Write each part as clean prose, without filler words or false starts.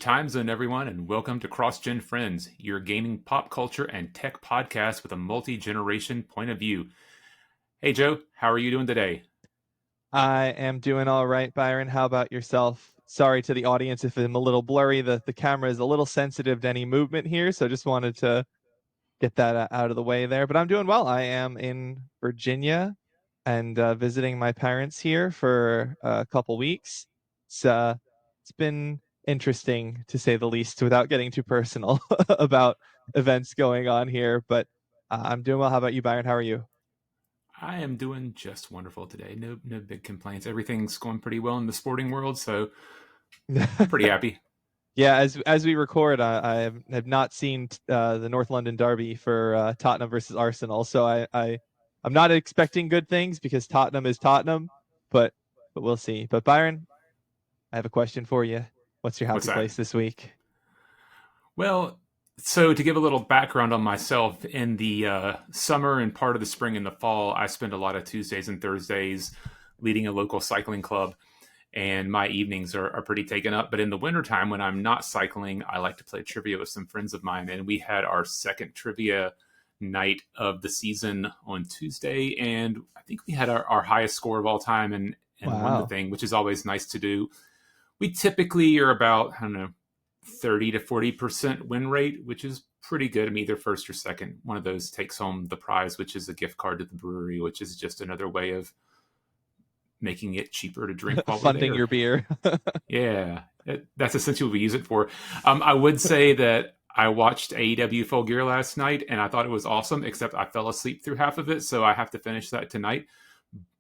time zone, everyone, and welcome to CrossGen Friends, your gaming, pop culture, and tech podcast with a multi-generation point of view. Hey, Joe, how are you doing today? I am doing all right, Byron. How about yourself? Sorry to the audience if I'm a little blurry. The camera is a little sensitive to any movement here, so just wanted to get that out of the way there. But I'm doing well. I am in Virginia and visiting my parents here for a couple weeks. It's been interesting to say the least, without getting too personal about events going on here. But I'm doing well. How about you, Byron? How are you? I am doing just wonderful today. No big complaints. Everything's going pretty well in the sporting world, so I'm pretty happy. Yeah, as we record, I have not seen the North London derby for Tottenham versus Arsenal, so I'm not expecting good things because Tottenham is Tottenham, but we'll see. But Byron, I have a question for you. What's your What's happy that? place this week? Well, so to give a little background on myself, in the summer and part of the spring and the fall, I spend a lot of Tuesdays and Thursdays leading a local cycling club, and my evenings are pretty taken up. But in the wintertime, when I'm not cycling, I like to play trivia with some friends of mine. And we had our second trivia night of the season on Tuesday, and I think we had our highest score of all time and won the Wow. thing, which is always nice to do. We typically are about, I don't know, 30 to 40% win rate, which is pretty good. I mean, either first or second, one of those takes home the prize, which is a gift card to the brewery, which is just another way of making it cheaper to drink while we're Funding there. your beer. Yeah, that's essentially what we use it for. I would say that I watched AEW Full Gear last night, and I thought it was awesome, except I fell asleep through half of it, so I have to finish that tonight.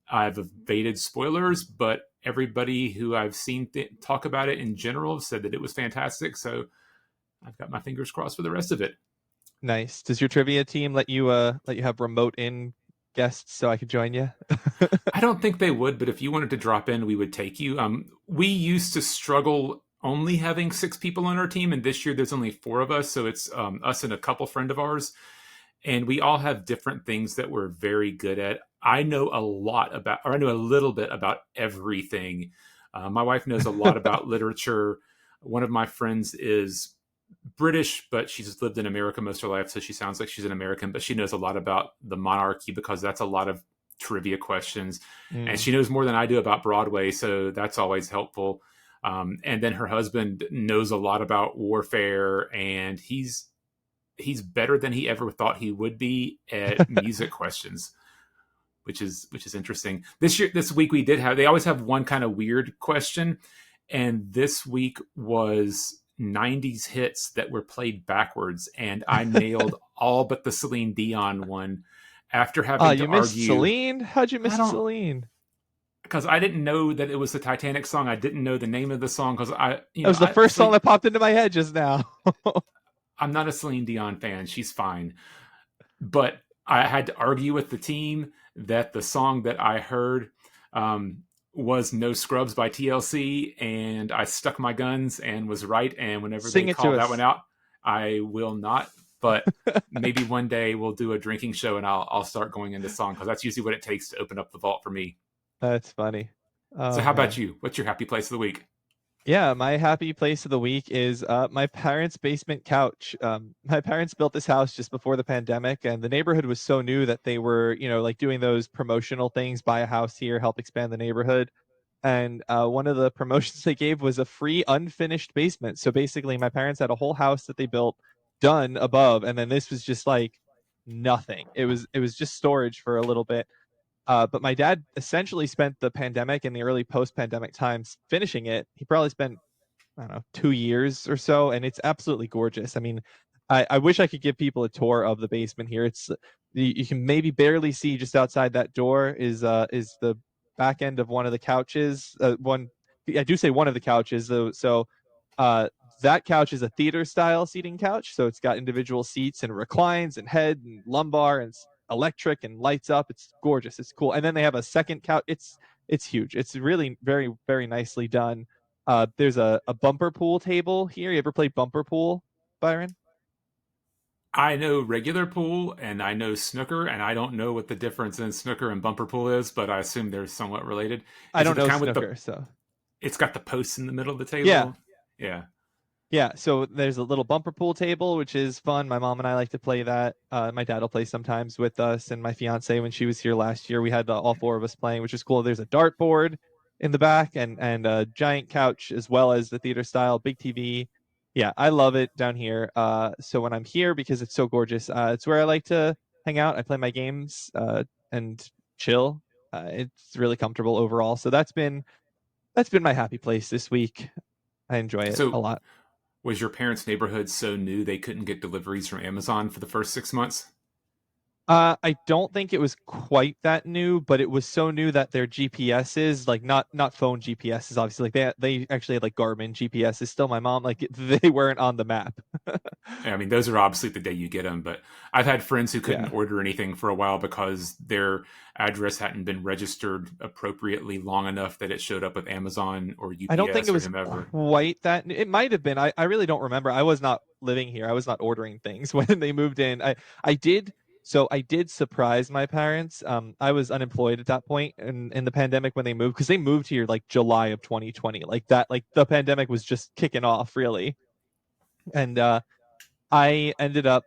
I've evaded spoilers, but everybody who I've seen talk about it in general said that it was fantastic, so I've got my fingers crossed for the rest of it. Nice. Does your trivia team let you have remote in guests so I could join you? I don't think they would, but if you wanted to drop in, we would take you. We used to struggle only having six people on our team, and this year there's only four of us, so it's us and a couple friend of ours, and we all have different things that we're very good at. I know a lot about, or I know a little bit about everything. My wife knows a lot about literature. One of my friends is British, but she's lived in America most of her life, so she sounds like she's an American, but she knows a lot about the monarchy because that's a lot of trivia questions. And Mm. she knows more than I do about Broadway, so that's always helpful. And then her husband knows a lot about warfare, and he's better than he ever thought he would be at music questions, which is interesting. This week we did have, they always have one kind of weird question, and this week was 90s hits that were played backwards, and I nailed all but the Celine Dion one after Ah, having to you missed argue. Celine? How'd you I miss don't, Celine? because I didn't know that it was the Titanic song. I didn't know the name of the song because That was the I first song Celine, that popped into my head just now. I'm not a Celine Dion fan. She's fine, but I had to argue with the team that the song that I heard um, was "No Scrubs" by TLC, and I stuck my guns and was right. And whenever they Sing it to called that one us. out, I will not. But maybe one day we'll do a drinking show, and I'll start going into song because that's usually what it takes to open up the vault for me. That's funny. So, Oh how about man. you? What's your happy place of the week? Yeah, my happy place of the week is my parents' basement couch. My parents built this house just before the pandemic, and the neighborhood was so new that they were, like doing those promotional things, buy a house here, help expand the neighborhood. And one of the promotions they gave was a free unfinished basement. So basically, my parents had a whole house that they built done above, and then this was just like nothing. It was just storage for a little bit. But my dad essentially spent the pandemic and the early post-pandemic times finishing it. He probably spent, I don't know, 2 years or so, and it's absolutely gorgeous. I mean, I wish I could give people a tour of the basement here. It's you can maybe barely see just outside that door is the back end of one of the couches. One, I do say one of the couches though. So uh, that couch is a theater style seating couch. So it's got individual seats and reclines and head and lumbar and it's electric and lights up. It's gorgeous. It's cool. And then they have a second couch. It's huge. It's really very, very nicely done. There's a bumper pool table here. You ever play bumper pool, Byron? I know regular pool and I know snooker, and I don't know what the difference in snooker and bumper pool is, but I assume they're somewhat related. I Is it don't the know kind with snooker, so it's got the posts in the middle of the yeah, table? Yeah. Yeah, so there's a little bumper pool table, which is fun. My mom and I like to play that. My dad will play sometimes with us, and my fiance, when she was here last year, we had all four of us playing, which is cool. There's a dartboard in the back and a giant couch as well as the theater style big TV. Yeah, I love it down here. So when I'm here, because it's so gorgeous, it's where I like to hang out. I play my games and chill. It's really comfortable overall. So that's been my happy place this week. I enjoy it a So, lot. was your parents' neighborhood so new they couldn't get deliveries from Amazon for the first 6 months? I don't think it was quite that new, but it was so new that their GPSs, like not phone GPSs, obviously, like they actually had like Garmin GPSs. Still, my mom like they weren't on the map. I mean, those are obviously the day you get them, but I've had friends who couldn't Yeah, order anything for a while because their address hadn't been registered appropriately long enough that it showed up with Amazon or I don't think it UPS or was whomever. quite that. It might have been. I really don't remember. I was not living here. I was not ordering things when they moved in. I did. So I did surprise my parents. I was unemployed at that point in the pandemic when they moved because they moved here like July of 2020. Like that, like the pandemic was just kicking off really. And I ended up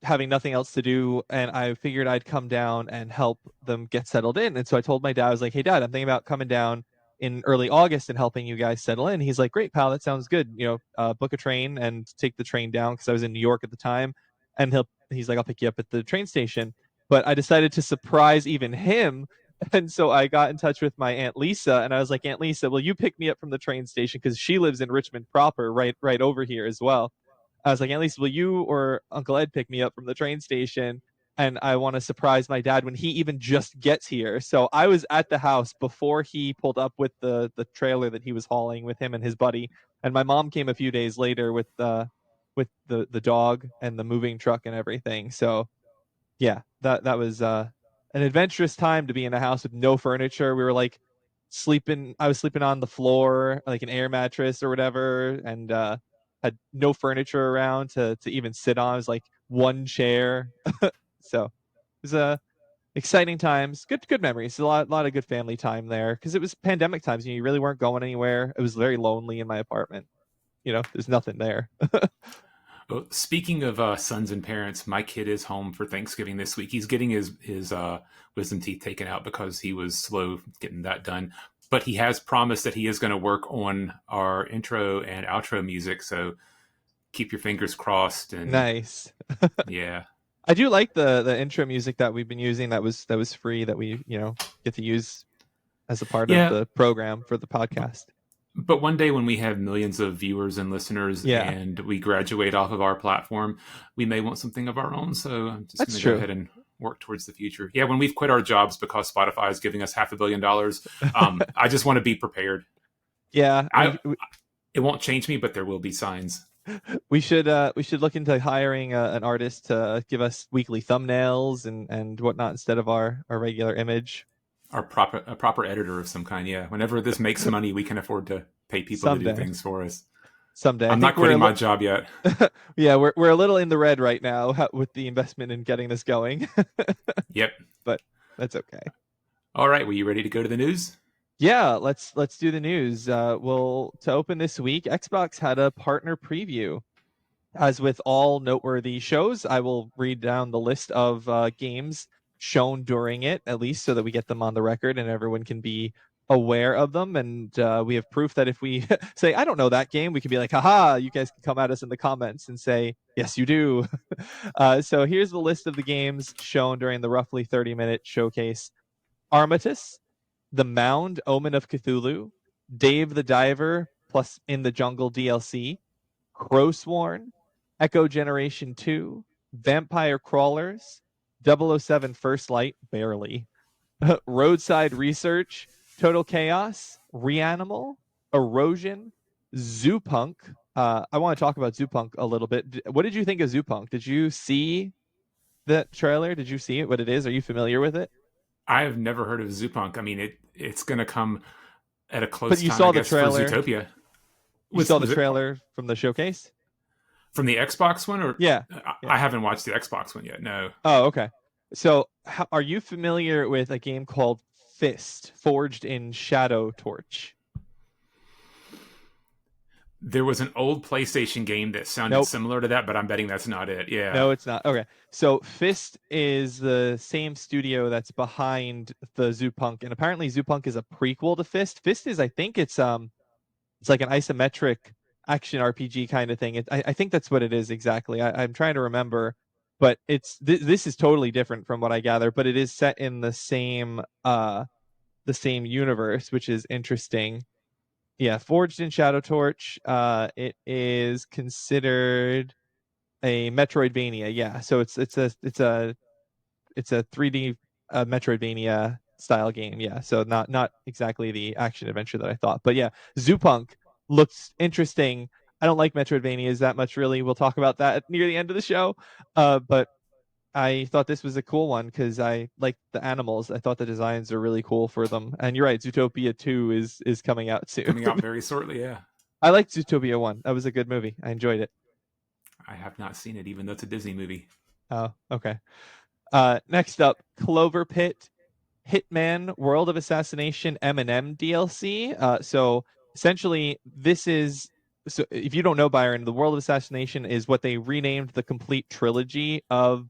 having nothing else to do, and I figured I'd come down and help them get settled in. And so I told my dad, I was like, "Hey, Dad, I'm thinking about coming down in early August and helping you guys settle in." He's like, "Great, pal, that sounds good. Book a train and take the train down because I was in New York at the time." And he's like, "I'll pick you up at the train station." But I decided to surprise even him. And so I got in touch with my Aunt Lisa, and I was like, "Aunt Lisa, will you pick me up from the train station?" Because she lives in Richmond proper, right over here as well. I was like, at least will you or Uncle Ed pick me up from the train station? And I want to surprise my dad when he even just gets here. So I was at the house before he pulled up with the trailer that he was hauling with him and his buddy. And my mom came a few days later with the dog and the moving truck and everything. So yeah, that was an adventurous time to be in a house with no furniture. We were like sleeping. I was sleeping on the floor, like an air mattress or whatever, and had no furniture around to even sit on. It was like one chair. So it was exciting times. Good memories. A lot of good family time there because it was pandemic times. You really weren't going anywhere. It was very lonely in my apartment. There's nothing there. Well, speaking of sons and parents, my kid is home for Thanksgiving this week. He's getting his wisdom teeth taken out because he was slow getting that done. But he has promised that he is going to work on our intro and outro music. So keep your fingers crossed. And Nice. yeah, I do like the intro music that we've been using that was free that we get to use as a part of yeah. the program for the podcast. But one day when we have millions of viewers and listeners Yeah, and we graduate off of our platform, we may want something of our own. So I'm just going that's to go true. ahead and work towards the future. Yeah, when we've quit our jobs because Spotify is giving us $500 million, I just want to be prepared. Yeah, I It won't change me, but there will be signs. we should look into hiring an artist to give us weekly thumbnails and whatnot instead of our regular image. A proper editor of some kind. Yeah, whenever this makes money, we can afford to pay people to do Someday, things for us. someday. I I'm think not quitting my job yet. yeah, we're a little in the red right now with the investment in getting this going, Yep. but that's okay. All right. Were you ready to go to the news? Yeah, let's do the news. Well, to open this week, Xbox had a partner preview. As with all noteworthy shows, I will read down the list of games shown during it, at least so that we get them on the record and everyone can be aware of them. And we have proof that if we say, I don't know that game, we can be like, haha, you guys can come at us in the comments and say, yes, you do. So here's the list of the games shown during the roughly 30-minute showcase: Armistice, The Mound, Omen of Cthulhu, Dave the Diver plus In the Jungle DLC, Crowsworn, Echo Generation 2, Vampire Crawlers, 007 First Light, barely, Roadside Research, Total Chaos, Reanimal, Erosion, Zoopunk. I want to talk about Zoopunk a little bit. What did you think of Zoopunk? Did you see that trailer? Did you see it? What it is? Are you familiar with it? I have never heard of Zoopunk. I mean, it's going to come at a But close you time, I saw the guess, for trailer. Zootopia. You saw the Was it trailer from the showcase? from the Xbox one, or Yeah. Yeah. I haven't watched the Xbox one yet? No, Oh, okay. So, are you familiar with a game called Fist, Forged in Shadow Torch? There was an old PlayStation game that sounded Nope. similar to that, but I'm betting that's not it. Yeah. No, it's not. Okay. So Fist is the same studio that's behind the Zoopunk, and apparently Zoopunk is a prequel to Fist. Fist is, I think it's like an isometric action RPG kind of thing. I think that's what it is exactly. I'm trying to remember, but this is totally different from what I gather, but it is set in the same universe, which is interesting. Yeah, Forged in Shadow Torch. It is considered a Metroidvania. Yeah, so it's a 3D Metroidvania style game. Yeah, so not exactly the action adventure that I thought, but yeah, Zoopunk looks interesting. I don't like Metroidvanias that much, really. We'll talk about that near the end of the show. But I thought this was a cool one because I like the animals. I thought the designs are really cool for them. And you're right, Zootopia 2 is coming out soon. Coming out very shortly. Yeah. I liked Zootopia 1. That was a good movie. I enjoyed it. I have not seen it, even though it's a Disney movie. Oh, okay. Next up, Clover Pit Hitman World of Assassination M&M DLC. So essentially, this is so if you don't know, Byron, the World of Assassination is what they renamed the complete trilogy of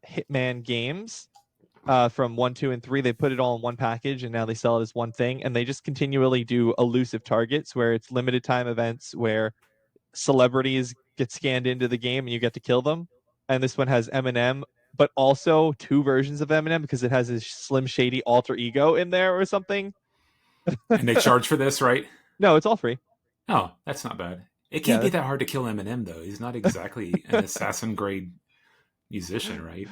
Hitman games. From one, two, and three, they put it all in one package, and now they sell it as one thing. And they just continually do elusive targets, where it's limited time events, where celebrities get scanned into the game and you get to kill them. And this one has Eminem, but also two versions of Eminem because it has his Slim Shady alter ego in there or something. And they charge for this, right? No, it's all free. Oh, that's not bad. It can't be Yeah, that hard to kill Eminem, though. He's not exactly an assassin grade musician, right?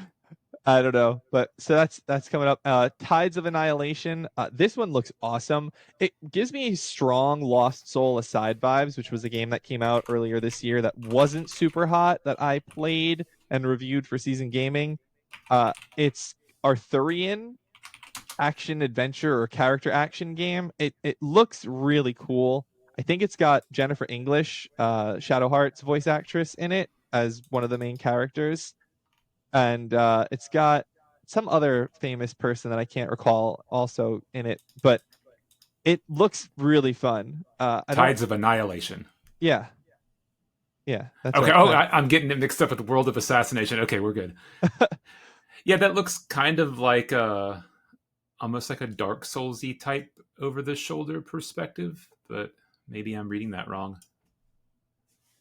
I don't know, but so that's coming up. Tides of Annihilation. This one looks awesome. It gives me strong Lost Soul Aside vibes, which was a game that came out earlier this year that wasn't super hot that I played and reviewed for Season Gaming. It's Arthurian action adventure or character action game. It looks really cool. I think it's got Jennifer English, Shadowheart's voice actress, in it as one of the main characters, and it's got some other famous person that I can't recall also in it, but it looks really fun. I don't. Tides of Annihilation. Yeah, yeah, that's Okay. right. Oh, I'm getting it mixed up with the World of Assassination. Okay, we're good. Yeah, that looks kind of like almost like a Dark Soulsy type over the shoulder perspective, but maybe I'm reading that wrong.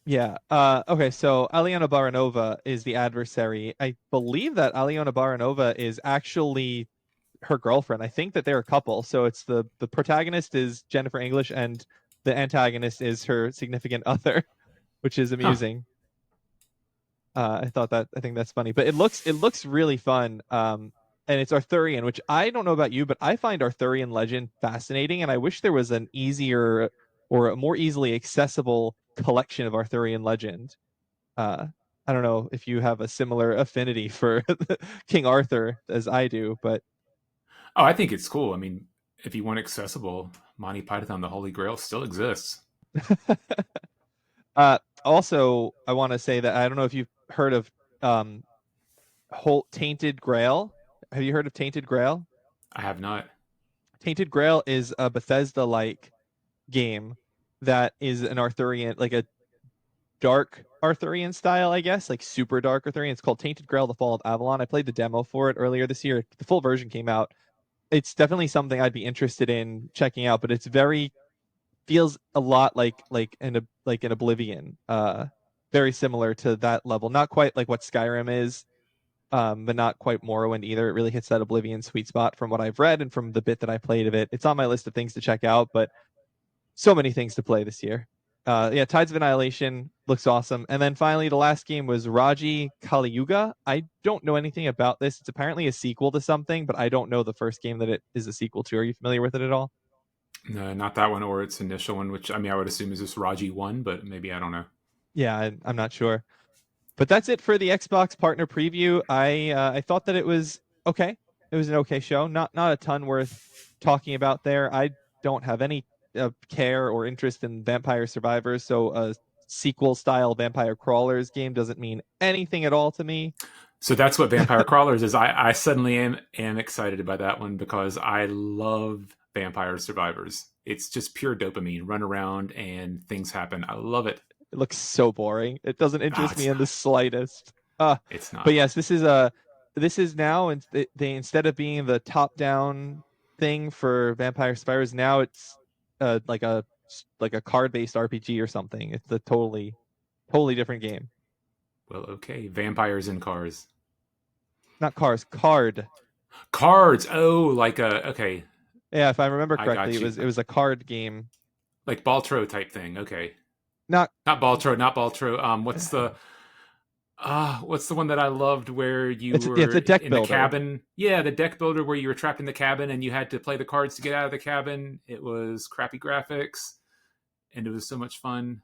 Yeah. Okay. So Aliona Baranova is the adversary. I believe that Aliona Baranova is actually her girlfriend. I think that they're a couple. So it's the protagonist is Jennifer English and the antagonist is her significant other, which is Huh. amusing. I think that's funny, but it looks really fun. And it's Arthurian, which I don't know about you, but I find Arthurian legend fascinating, and I wish there was an easier or a more easily accessible collection of Arthurian legend. Uh, I don't know if you have a similar affinity for King Arthur as I do, but Oh, I think it's cool. I mean, if you want accessible, Monty Python: The Holy Grail still exists. also I want to say that I don't know if you've heard of um, whole Tainted Grail. Have you heard of Tainted Grail? I have not. Tainted Grail is a Bethesda-like game that is an Arthurian, like a dark Arthurian style, I guess, like super dark Arthurian. It's called Tainted Grail: The Fall of Avalon. I played the demo for it earlier this year. The full version came out. It's definitely something I'd be interested in checking out, but it's very feels a lot like an Oblivion. Very similar to that level. Not quite like what Skyrim is, but not quite Morrowind either. It really hits that Oblivion sweet spot from what I've read and from the bit that I played of it. It's on my list of things to check out, but so many things to play this year. Yeah, Tides of Annihilation looks awesome. And then finally, the last game was Raji Kali Yuga. I don't know anything about this. It's apparently a sequel to something, but I don't know the first game that it is a sequel to. Are you familiar with it at all? No, not that one or its initial one, which I mean, I would assume is this Raji one, but maybe I don't know. Yeah, I'm not sure. But that's it for the Xbox partner preview. I thought that it was okay. It was an okay show. Not a ton worth talking about there. I don't have any care or interest in Vampire Survivors, so a sequel style Vampire Crawlers game doesn't mean anything at all to me. So that's what Vampire Crawlers is. I suddenly am excited about that one because I love Vampire Survivors. It's just pure dopamine. Run around and things happen. I love it. It looks so boring. It doesn't Oh, interest me it's in the not. slightest. It's But not. yes, this is now, and they instead of being the top-down thing for Vampire Survivors, now it's like a card-based RPG or something. It's a totally different game. Well, okay. Vampires in cars. Not cars, card. Cards. Oh, like a okay. Yeah, if I remember I correctly, got it you. was it was a card game. Like Baltro type thing. Okay. Not Not Baltro. Not Baltro. What's the one that I loved where you it's were a deck in the builder. cabin? Yeah, the deck builder where you were trapped in the cabin and you had to play the cards to get out of the cabin. It was crappy graphics and it was so much fun.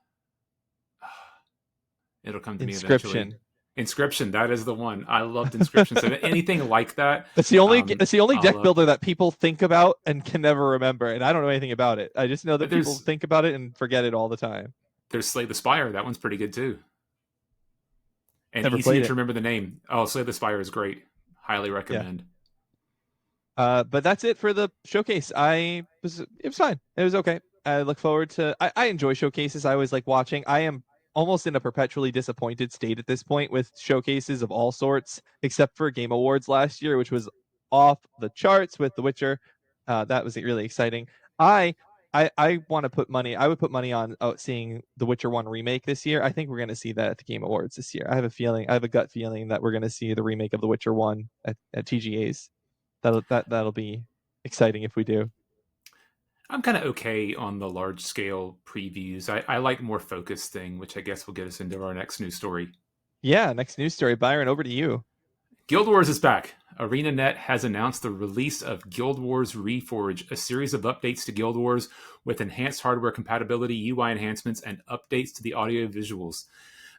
It'll come to me eventually. Inscription. Inscription, that is the one. I loved Inscription. So anything like that, It's the only um, it's the only I'll deck love. builder that people think about and can never remember, and I don't know anything about it. I just know that But people there's think about it and forget it all the time. there's Slay the Spire. That one's pretty good too, and Never easy played to it. remember the name. Oh, Slay the Spire is great. Highly Yeah. recommend. But that's it for the showcase. It was fine. It was okay. I look forward to I enjoy showcases. I always like watching. I am almost in a perpetually disappointed state at this point with showcases of all sorts, except for Game Awards last year, which was off the charts with The Witcher. That was really exciting. I I want to put money. I would put money on seeing The Witcher 1 remake this year. I think we're going to see that at the Game Awards this year. I have a feeling. I have a gut feeling that we're going to see the remake of The Witcher 1 at TGA's. That'll be exciting if we do. I'm kind of okay on the large scale previews. I like more focused thing, which I guess will get us into our next news story. Yeah, next news story. Byron, over to you. Guild Wars is back. ArenaNet has announced the release of Guild Wars Reforge, a series of updates to Guild Wars with enhanced hardware compatibility, UI enhancements, and updates to the audio visuals.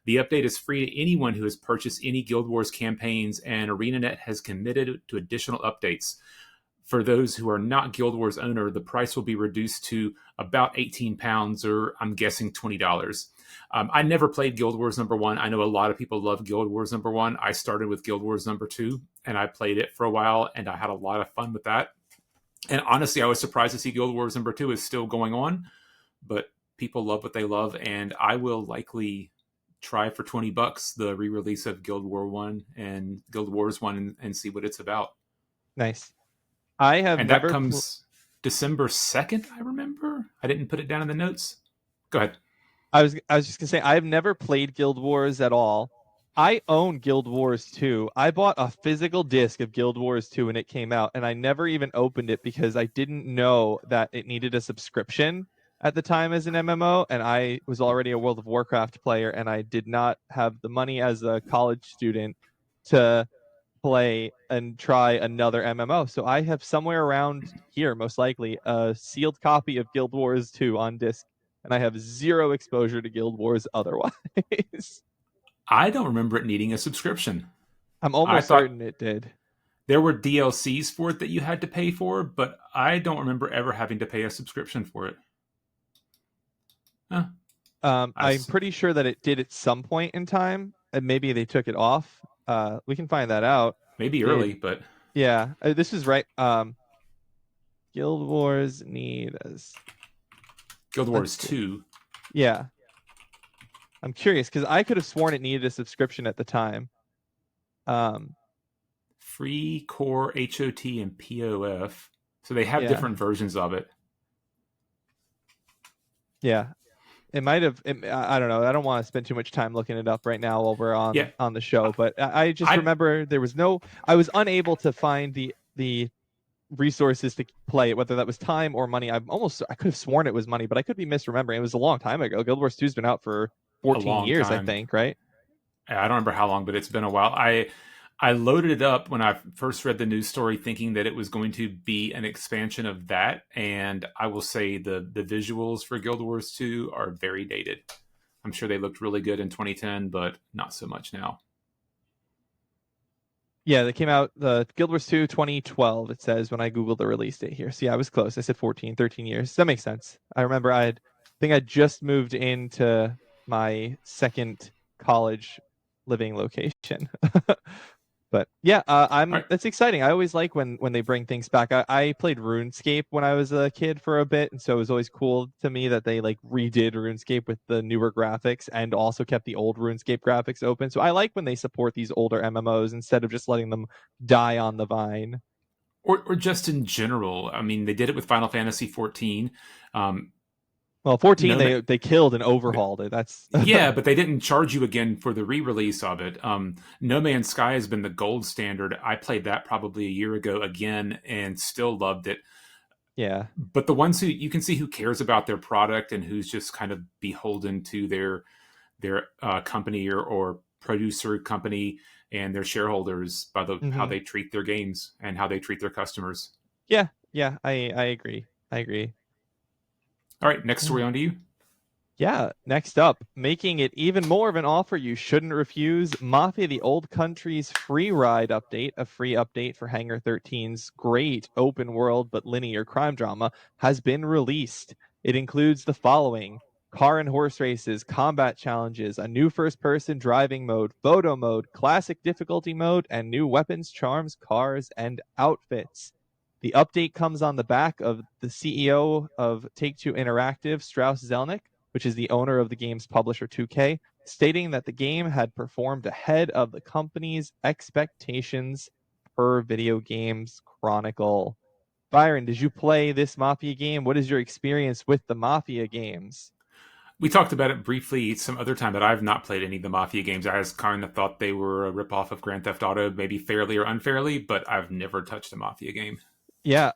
The update is free to anyone who has purchased any Guild Wars campaigns, and ArenaNet has committed to additional updates. For those who are not Guild Wars owner, the price will be reduced to about £18, or I'm guessing $20. I never played Guild Wars number one. I know a lot of people love Guild Wars number one. I started with Guild Wars number two, and I played it for a while, and I had a lot of fun with that. And honestly, I was surprised to see Guild Wars number two is still going on, but people love what they love, and I will likely try for $20 the re-release of Guild War One and Guild Wars One and see what it's about. Nice. I have And that never comes December 2nd, I remember. I didn't put it down in the notes. Go ahead. I was just gonna say I've never played Guild Wars at all. I own Guild Wars 2. I bought a physical disc of Guild Wars 2 when it came out, and I never even opened it because I didn't know that it needed a subscription at the time as an MMO, and I was already a World of Warcraft player, and I did not have the money as a college student to play and try another MMO. So I have somewhere around here, most likely, a sealed copy of Guild Wars 2 on disc, and I have zero exposure to Guild Wars otherwise. I don't remember it needing a subscription. I'm I almost thought certain it did. there were DLCs for it that you had to pay for, but I don't remember ever having to pay a subscription for it. Huh. I'm pretty sure that it did at some point in time, and maybe they took it off. We can find that out. Maybe early, Did but Yeah, this is right. Guild Wars need us. Guild Let's Wars see. 2, Yeah, I'm curious because I could have sworn it needed a subscription at the time. Um, free core HOT and POF. So they have yeah, different versions of it. yeah. It might have. I don't know. I don't want to spend too much time looking it up right now while we're Yeah. on the show. But I just I remember there was no. I was unable to find the resources to play it, whether that was time or money. I could have sworn it was money, but I could be misremembering. It was a long time ago. Guild Wars 2's been out for a 14 long years, I time. think, right? I don't remember how long, but it's been a while. I loaded it up when I first read the news story, thinking that it was going to be an expansion of that. And I will say the visuals for Guild Wars 2 are very dated. I'm sure they looked really good in 2010, but not so much now. Yeah, they came out the Guild Wars 2 2012, it says when I Googled the release date here. So yeah, I was close. I said 14, 13 years. That makes sense. I remember I just moved into my second college living location. But yeah, All I'm right. that's exciting. I always like when they bring things back. I played RuneScape when I was a kid for a bit, and so it was always cool to me that they like redid RuneScape with the newer graphics and also kept the old RuneScape graphics open. So I like when they support these older MMOs instead of just letting them die on the vine. Or just in general. I mean, they did it with Final Fantasy 14. Um, Well, 14 no, they killed and overhauled it. That's yeah, but they didn't charge you again for the re-release of it. No Man's Sky has been the gold standard. I played that probably a year ago again and still loved it. yeah. But the ones who you can see who cares about their product and who's just kind of beholden to their company or producer company and their shareholders by how Hmm. they treat their games and how they treat their customers. Yeah, yeah, I agree. I agree. All right, next story on to you. Yeah, next up, making it even more of an offer you shouldn't refuse, Mafia the Old Country's free ride update, a free update for Hangar 13's great open world but linear crime drama, has been released. It includes the following: car and horse races, combat challenges, a new first person driving mode, photo mode, classic difficulty mode, and new weapons, charms, cars, and outfits. The update comes on the back of the CEO of Take Two Interactive, Strauss Zelnick, which is the owner of the game's publisher 2K, stating that the game had performed ahead of the company's expectations per Video Games Chronicle. Byron, did you play this Mafia game? What is your experience with the Mafia games? We talked about it briefly some other time, but I've not played any of the Mafia games. I just kind of thought they were a ripoff of Grand Theft Auto, maybe fairly or unfairly, but I've never touched a Mafia game. Yeah,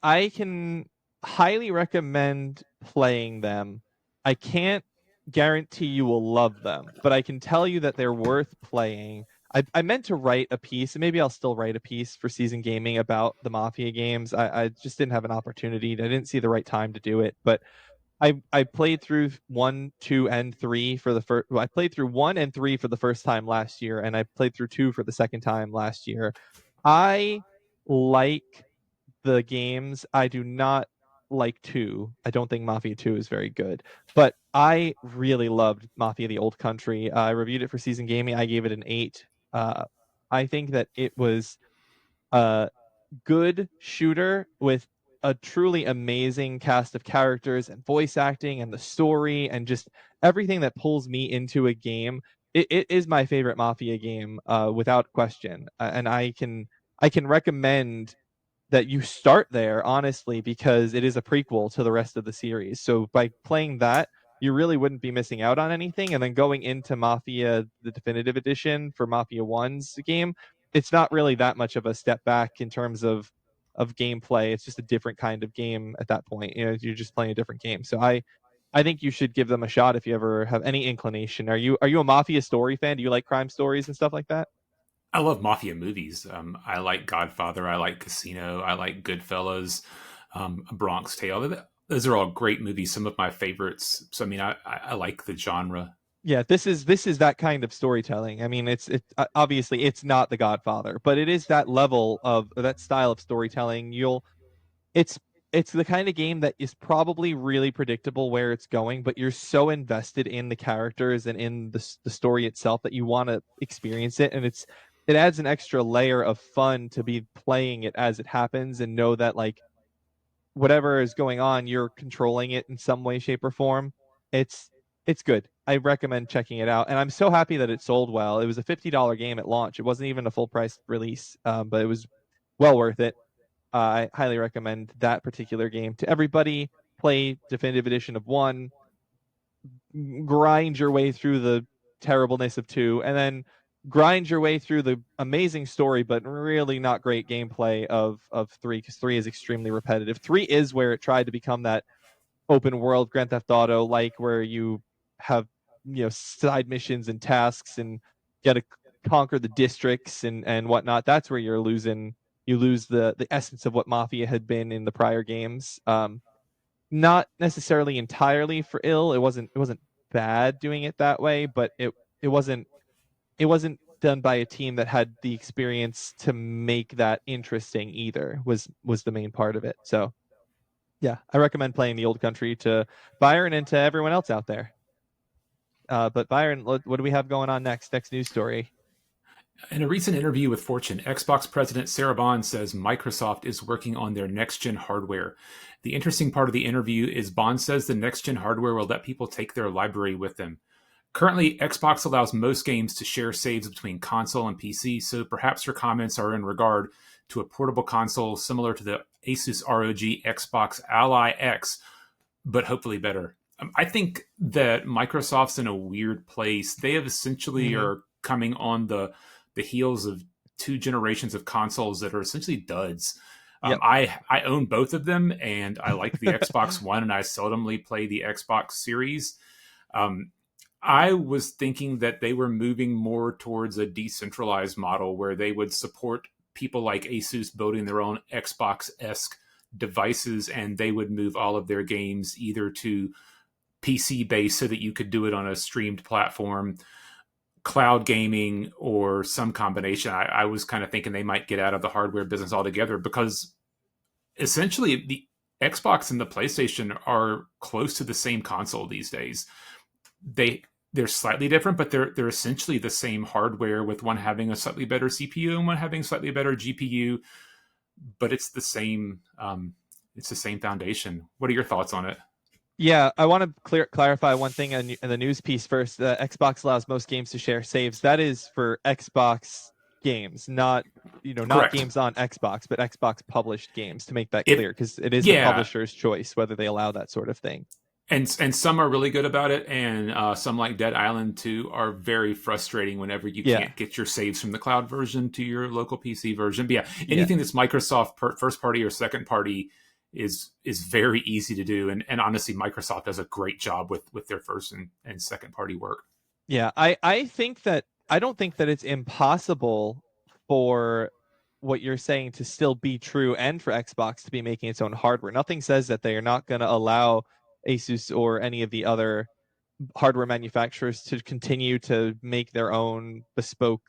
I can highly recommend playing them. I can't guarantee you will love them, but I can tell you that they're worth playing. I meant to write a piece, and maybe I'll still write a piece for Season Gaming about the Mafia games. I just didn't have an opportunity. I didn't see the right time to do it, but I played through one, two, and three for the first. Well, I played through one and three for the first time last year, and I played through two for the second time last year. I like the games. I do not like two. I don't think Mafia 2 is very good, but I really loved Mafia the Old Country. I reviewed it for Season Gaming. I gave it an 8. Uh, I think that it was a good shooter with a truly amazing cast of characters and voice acting and the story and just everything that pulls me into a game. It is my favorite Mafia game, without question. And I can recommend that you start there, honestly, because it is a prequel to the rest of the series. So by playing that, you really wouldn't be missing out on anything. And then going into Mafia, the definitive edition for Mafia 1's game, it's not really that much of a step back in terms of gameplay. It's just a different kind of game at that point. You know, you're just playing a different game. So I think you should give them a shot if you ever have any inclination. Are you a Mafia story fan? Do you like crime stories and stuff like that? I love mafia movies. I like Godfather. I like Casino. I like Goodfellas, Bronx Tale. Those are all great movies. Some of my favorites. So I mean, I like the genre. Yeah, this is that kind of storytelling. I mean, obviously it's not The Godfather, but it is that level of that style of storytelling. It's it's the kind of game that is probably really predictable where it's going, but you're so invested in the characters and in the story itself that you want to experience it, and it adds an extra layer of fun to be playing it as it happens and know that like whatever is going on, you're controlling it in some way, shape, or form. It's it's good. I recommend checking it out, and I'm so happy that it sold well. It was a $50 game at launch. It wasn't even a full price release, but it was well worth it. I highly recommend that particular game to everybody. Play Definitive Edition of one, grind your way through the terribleness of two, and then grind your way through the amazing story but really not great gameplay of three, because three is extremely repetitive. Three is where it tried to become that open world Grand Theft Auto like, where you have side missions and tasks and got to conquer the districts and whatnot. That's where you lose the essence of what Mafia had been in the prior games. Not necessarily entirely for ill. It wasn't bad doing it that way, but it wasn't it wasn't done by a team that had the experience to make that interesting either. Was the main part of it. So yeah, I recommend playing the Old Country to Byron and to everyone else out there. But Byron, what do we have going on next? Next news story. In a recent interview with Fortune, Xbox president Sarah Bond says Microsoft is working on their next gen hardware. The interesting part of the interview is Bond says the next gen hardware will let people take their library with them. Currently, Xbox allows most games to share saves between console and PC, so perhaps her comments are in regard to a portable console similar to the Asus ROG Xbox Ally X, but hopefully better. I think that Microsoft's in a weird place. They have essentially Hmm. are coming on the heels of two generations of consoles that are essentially duds. Yep. I own both of them, and I like the Xbox One, and I seldomly play the Xbox Series. Um, I was thinking that they were moving more towards a decentralized model where they would support people like Asus building their own Xbox esque devices, and they would move all of their games either to PC based so that you could do it on a streamed platform, cloud gaming, or some combination. I was kind of thinking they might get out of the hardware business altogether because essentially the Xbox and the PlayStation are close to the same console these days. They're slightly different, but they're essentially the same hardware, with one having a slightly better CPU and one having slightly better GPU, but it's the same foundation. What are your thoughts on it? Yeah, I want to clarify one thing in the news piece first. Xbox allows most games to share saves. That is for Xbox games, not not Correct. games on Xbox, but Xbox published games. To make that If clear, because it is the Yeah, publisher's choice whether they allow that sort of thing. and some are really good about it, and some like Dead Island 2 are very frustrating whenever you Yeah, can't get your saves from the cloud version to your local PC version. But yeah, yeah. anything that's Microsoft first party or second party is very easy to do, and honestly, Microsoft does a great job with their first and second party work. Yeah, I think that I don't think that it's impossible for what you're saying to still be true and for Xbox to be making its own hardware. Nothing says that they are not going to allow Asus or any of the other hardware manufacturers to continue to make their own bespoke,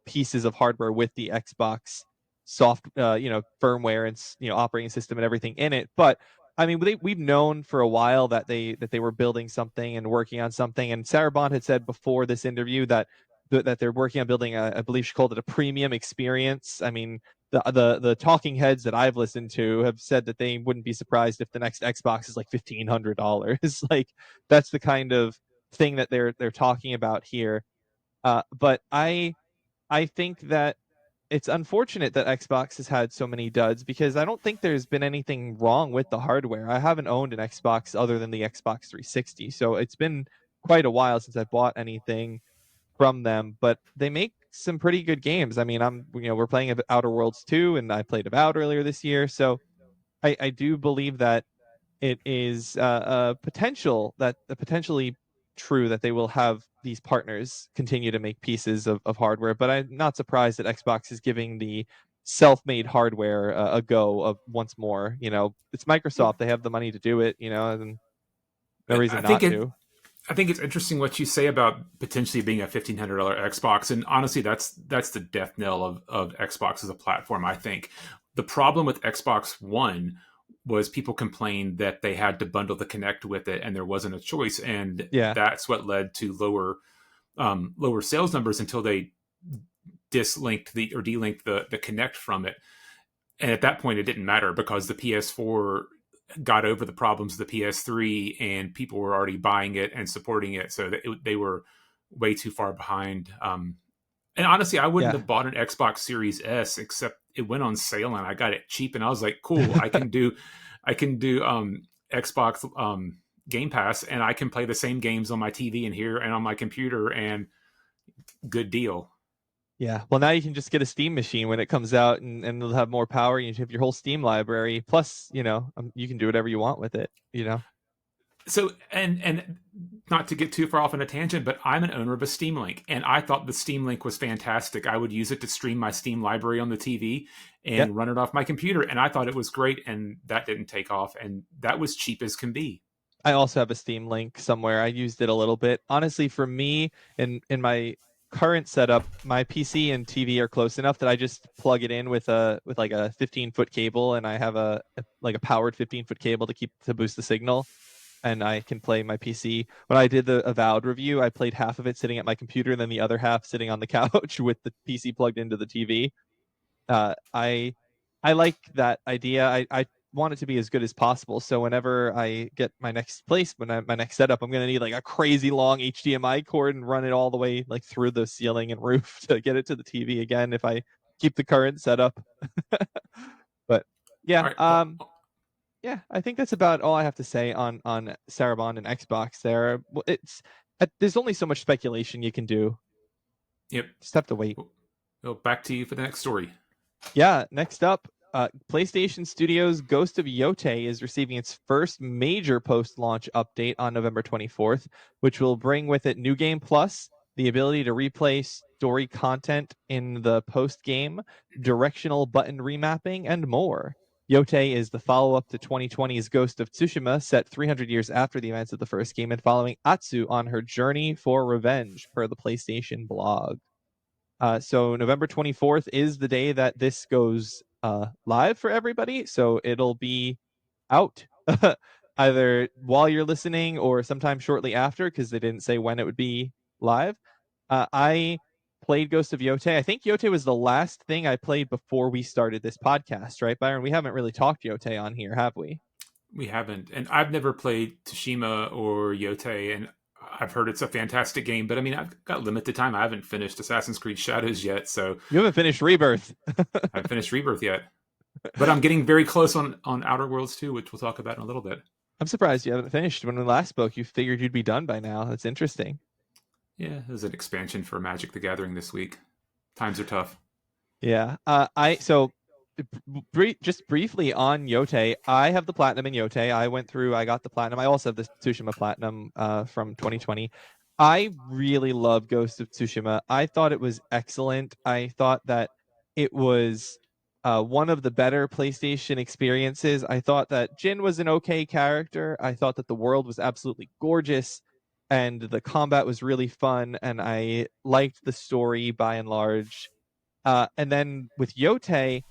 pieces of hardware with the Xbox firmware and operating system and everything in it. But I mean, we've known for a while that they were building something and working on something. And Sarah Bond had said before this interview that they're working on building I believe she called it a premium experience. I mean, the talking heads that I've listened to have said that they wouldn't be surprised if the next Xbox is like $1,500. Like that's the kind of thing that they're talking about here. But I think that it's unfortunate that Xbox has had so many duds because I don't think there's been anything wrong with the hardware. I haven't owned an Xbox other than the Xbox 360, so it's been quite a while since I bought anything from them, but they make some pretty good games. I mean, we're playing Outer Worlds 2 and I played Avowed earlier this year, so I do believe that it is potentially true that they will have these partners continue to make pieces of hardware, but I'm not surprised that Xbox is giving the self-made hardware a go of once more. It's Microsoft; they have the money to do it. And no reason I think not it to. I think it's interesting what you say about potentially being a $1,500 Xbox, and honestly, that's the death knell of Xbox as a platform. I think the problem with Xbox One was people complained that they had to bundle the Connect with it, and there wasn't a choice, and Yeah, that's what led to lower sales numbers until they dislinked the or delinked the Connect from it. And at that point, it didn't matter because the PS4 got over the problems of the PS3, and people were already buying it and supporting it, so they were way too far behind. And honestly, I wouldn't yeah. have bought an Xbox Series S except it went on sale and I got it cheap, and I was like, cool, I can do Xbox Game Pass, and I can play the same games on my TV and here and on my computer, and good deal. Yeah. Well, now you can just get a Steam machine when it comes out, and it'll have more power. You have your whole Steam library. Plus, you can do whatever you want with it. So and not to get too far off on a tangent, but I'm an owner of a Steam Link, and I thought the Steam Link was fantastic. I would use it to stream my Steam library on the TV Yep. and run it off my computer, and I thought it was great, and that didn't take off, and that was cheap as can be. I also have a Steam Link somewhere. I used it a little bit. Honestly, for me, in my current setup, my PC and TV are close enough that I just plug it in with like a 15-foot cable, and I have like a powered 15-foot cable to boost the signal. and I can play my PC. When I did the Avowed review, I played half of it sitting at my computer, and then the other half sitting on the couch with the PC plugged into the TV. I like that idea. I want it to be as good as possible. So whenever I get my next place, my next setup, I'm gonna need like a crazy long HDMI cord and run it all the way like through the ceiling and roof to get it to the TV again if I keep the current setup. But All yeah, right. yeah, I think that's about all I have to say on Sarabond and Xbox. It's there's only so much speculation you can do. Yep. Just have to wait. Well, back to you for the next story. Yeah, next up, PlayStation Studios' Ghost of Yote is receiving its first major post-launch update on November 24th, which will bring with it New Game Plus, the ability to replay story content in the post-game, directional button remapping, and more. Yote is the follow-up to 2020's Ghost of Tsushima, set 300 years after the events of the first game and following Atsu on her journey for revenge, per the PlayStation blog. So November 24th is the day that this goes live for everybody. So it'll be out either while you're listening or sometime shortly after, because they didn't say when it would be live. I played Ghost of Yote. I think Yote was the last thing I played before we started this podcast, right, Byron? We haven't really talked Yote on here, have we? We haven't, and I've never played Tsushima or Yote, and I've heard it's a fantastic game. But I mean, I've got limited time. I haven't finished Assassin's Creed Shadows yet, so You haven't finished Rebirth. I haven't finished Rebirth yet. But I'm getting very close on Outer Worlds 2, which we'll talk about in a little bit. I'm surprised you haven't finished. When we last spoke, you figured you'd be done by now. That's interesting. Yeah, there's an expansion for Magic the Gathering this week. Times are tough. Yeah. Just briefly on Yote, I have the platinum in Yote. I got the platinum. I also have the Tsushima platinum from 2020. I really love Ghost of Tsushima. I thought it was excellent. I thought that it was one of the better PlayStation experiences. I thought that Jin was an okay character. I thought that the world was absolutely gorgeous and the combat was really fun, and I liked the story by and large. And then with Yote,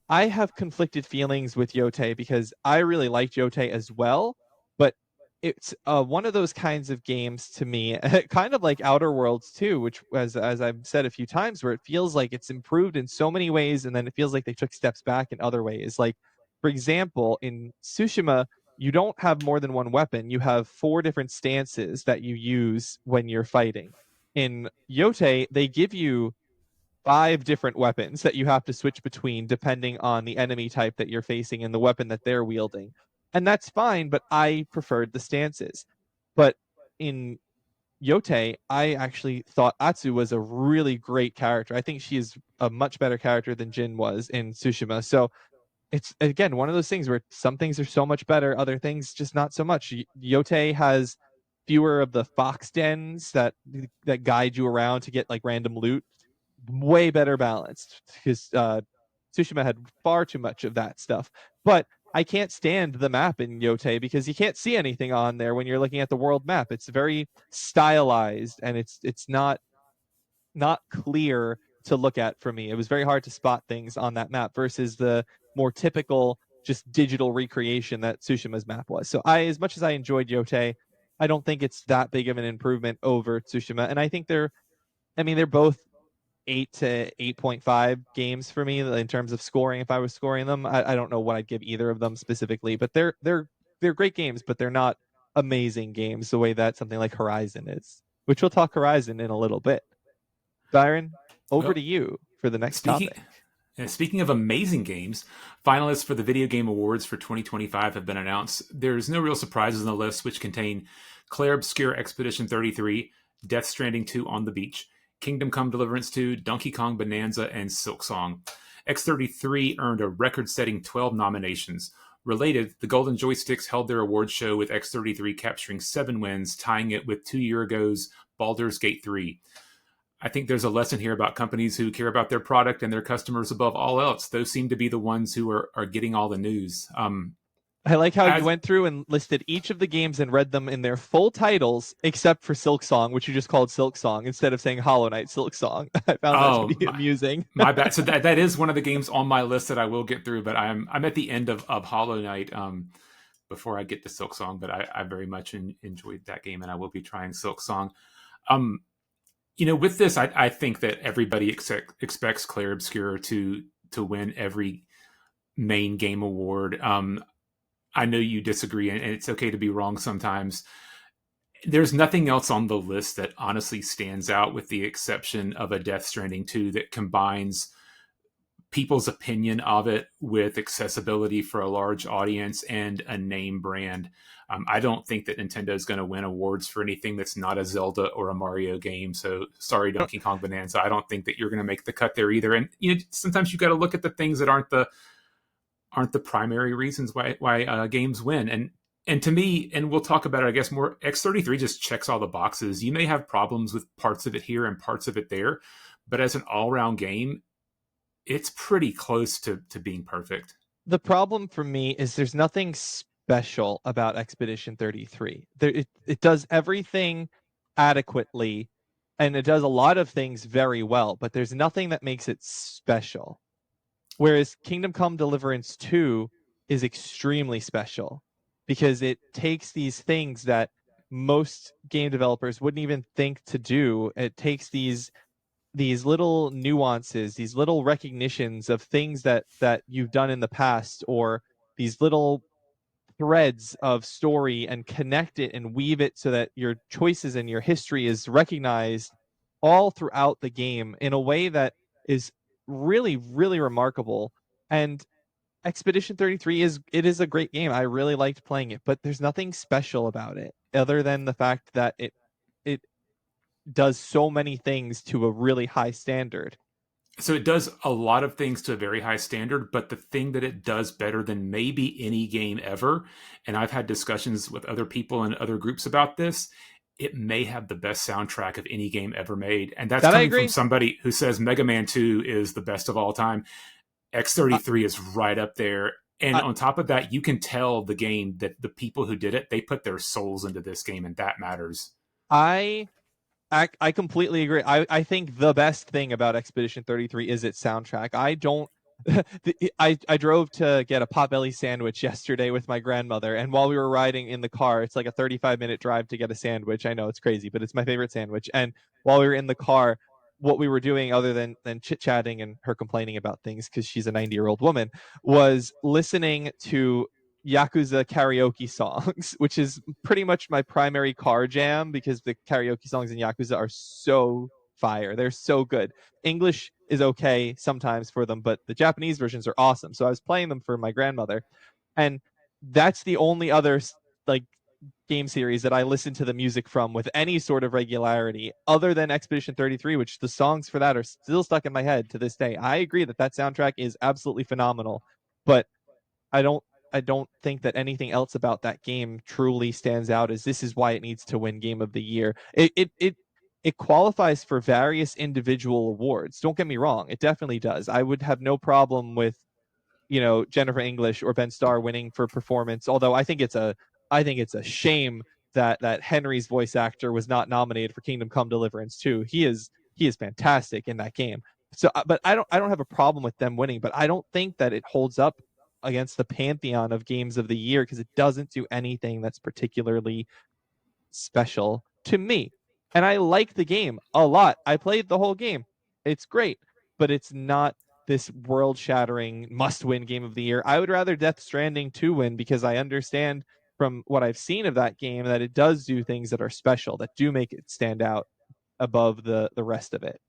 I have conflicted feelings with Yote because I really liked Yote as well, but it's one of those kinds of games to me, kind of like Outer Worlds too, which as I've said a few times, where it feels like it's improved in so many ways, and then it feels like they took steps back in other ways. Like, for example, in Tsushima, you don't have more than one weapon. You have four different stances that you use when you're fighting. In Yote, they give you five different weapons that you have to switch between depending on the enemy type that you're facing and the weapon that they're wielding. And that's fine, but I preferred the stances. But in Yote, I actually thought Atsu was a really great character. I think she is a much better character than Jin was in Tsushima. So it's again one of those things where some things are so much better, other things just not so much. Yote has fewer of the fox dens that guide you around to get like random loot. Way better balanced because Tsushima had far too much of that stuff. But I can't stand the map in Yote because you can't see anything on there when you're looking at the world map. It's very stylized and it's not clear to look at for me. It was very hard to spot things on that map versus the more typical just digital recreation that Tsushima's map was. So as much as I enjoyed Yote, I don't think it's that big of an improvement over Tsushima. And I think they're both 8 to 8.5 games for me in terms of scoring. If I was scoring them, I don't know what I'd give either of them specifically, but they're great games, but they're not amazing games the way that something like Horizon is, which we'll talk Horizon in a little bit. Byron, over Well, to you for the next speaking topic. speaking of amazing games, finalists for the Video Game Awards for 2025 have been announced. There's no real surprises on the list, which contain Claire Obscure Expedition 33, Death Stranding 2 on the Beach, Kingdom Come Deliverance 2, Donkey Kong Bonanza, and Silk Song. X33 earned a record setting 12 nominations. Related, the Golden Joysticks held their awards show with X33 capturing 7 wins, tying it with 2 year ago's Baldur's Gate 3. I think there's a lesson here about companies who care about their product and their customers above all else. Those seem to be the ones who are getting all the news. I like how you As went through and listed each of the games and read them in their full titles, except for Silk Song, which you just called Silk Song instead of saying Hollow Knight Silk Song. I found that to oh be amusing. my bad. So that is one of the games on my list that I will get through, but I'm at the end of Hollow Knight. before I get to Silk Song, but I very much enjoyed that game, and I will be trying Silk Song. Um, with this, I think that everybody expects Clair Obscur to win every main game award. I know you disagree, and it's okay to be wrong sometimes. There's nothing else on the list that honestly stands out, with the exception of a Death Stranding 2 that combines people's opinion of it with accessibility for a large audience and a name brand. I don't think that Nintendo is going to win awards for anything that's not a Zelda or a Mario game. So sorry, Donkey Kong Bonanza. I don't think that you're going to make the cut there either. And sometimes you got to look at the things that aren't the primary reasons why games win. And to me, and we'll talk about it, I guess, more. X33 just checks all the boxes. You may have problems with parts of it here and parts of it there, but as an all-round game, it's pretty close to being perfect. The problem for me is there's nothing special about Expedition 33. It does everything adequately, and it does a lot of things very well, but there's nothing that makes it special. Whereas Kingdom Come Deliverance 2 is extremely special because it takes these things that most game developers wouldn't even think to do. It takes these little nuances, these little recognitions of things that you've done in the past, or these little threads of story, and connect it and weave it so that your choices and your history is recognized all throughout the game in a way that is really, really remarkable. And Expedition 33 is a great game. I really liked playing it, but there's nothing special about it other than the fact that it does so many things to a really high standard. So it does a lot of things to a very high standard, but the thing that it does better than maybe any game ever, and I've had discussions with other people and other groups about this, it may have the best soundtrack of any game ever made. And that's That I coming from agree. somebody who says Mega Man 2 is the best of all time. X33 is right up there. And I, on top of that, you can tell the game that the people who did it, they put their souls into this game, and that matters. I I completely agree. I think the best thing about Expedition 33 is its soundtrack. I don't. I drove to get a potbelly sandwich yesterday with my grandmother, and while we were riding in the car, it's like a 35-minute drive to get a sandwich. I know it's crazy, but it's my favorite sandwich. And while we were in the car, what we were doing, other than chit chatting and her complaining about things because she's a 90-year-old woman, was listening to Yakuza karaoke songs, which is pretty much my primary car jam because the karaoke songs in Yakuza are so fire. They're so good. English is okay sometimes for them, but the Japanese versions are awesome. So I was playing them for my grandmother, and that's the only other like game series that I listen to the music from with any sort of regularity other than Expedition 33, which the songs for that are still stuck in my head to this day. I agree that that soundtrack is absolutely phenomenal, but I don't I don't think that anything else about that game truly stands out as this is why it needs to win Game of the Year. It qualifies for various individual awards. Don't get me wrong, it definitely does. I would have no problem with, Jennifer English or Ben Starr winning for performance, although I think it's a shame that Henry's voice actor was not nominated for Kingdom Come Deliverance too. He is fantastic in that game. So but I don't have a problem with them winning, but I don't think that it holds up against the pantheon of games of the year because it doesn't do anything that's particularly special to me. And I like the game a lot. I played the whole game. It's great, but it's not this world-shattering must-win game of the year. I would rather Death Stranding 2 win because I understand from what I've seen of that game that it does do things that are special, that do make it stand out above the rest of it.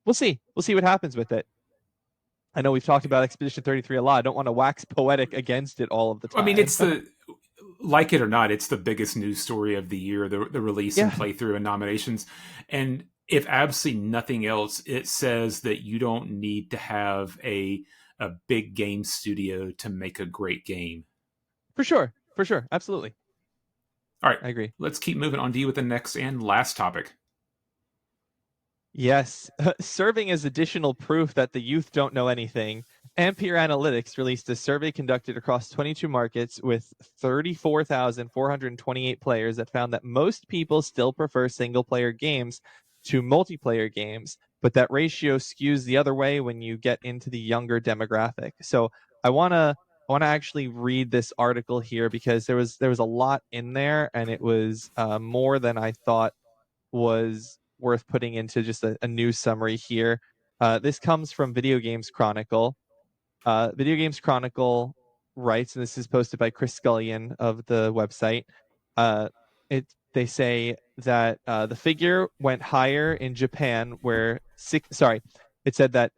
We'll see. We'll see what happens with it. I know we've talked about Expedition 33 a lot. I don't want to wax poetic against it all of the I mean, time. it's the like it or not, it's the biggest news story of the year, the release and Yeah, playthrough and nominations. And if absolutely nothing else, it says that you don't need to have a big game studio to make a great game. for sure. For sure. Absolutely. All right, I agree. let's keep moving on to you with the next and last topic. Yes. Serving as additional proof that the youth don't know anything, Ampere Analytics released a survey conducted across 22 markets with 34,428 players that found that most people still prefer single player games to multiplayer games, but that ratio skews the other way when you get into the younger demographic. So I want to I want to actually read this article here because there was a lot in there, and it was more than I thought was worth putting into just a news summary here. This comes from Video Games Chronicle. Video Games Chronicle writes, and this is posted by Chris Scullion of the website. Uh, they say that the figure went higher in Japan, where it said that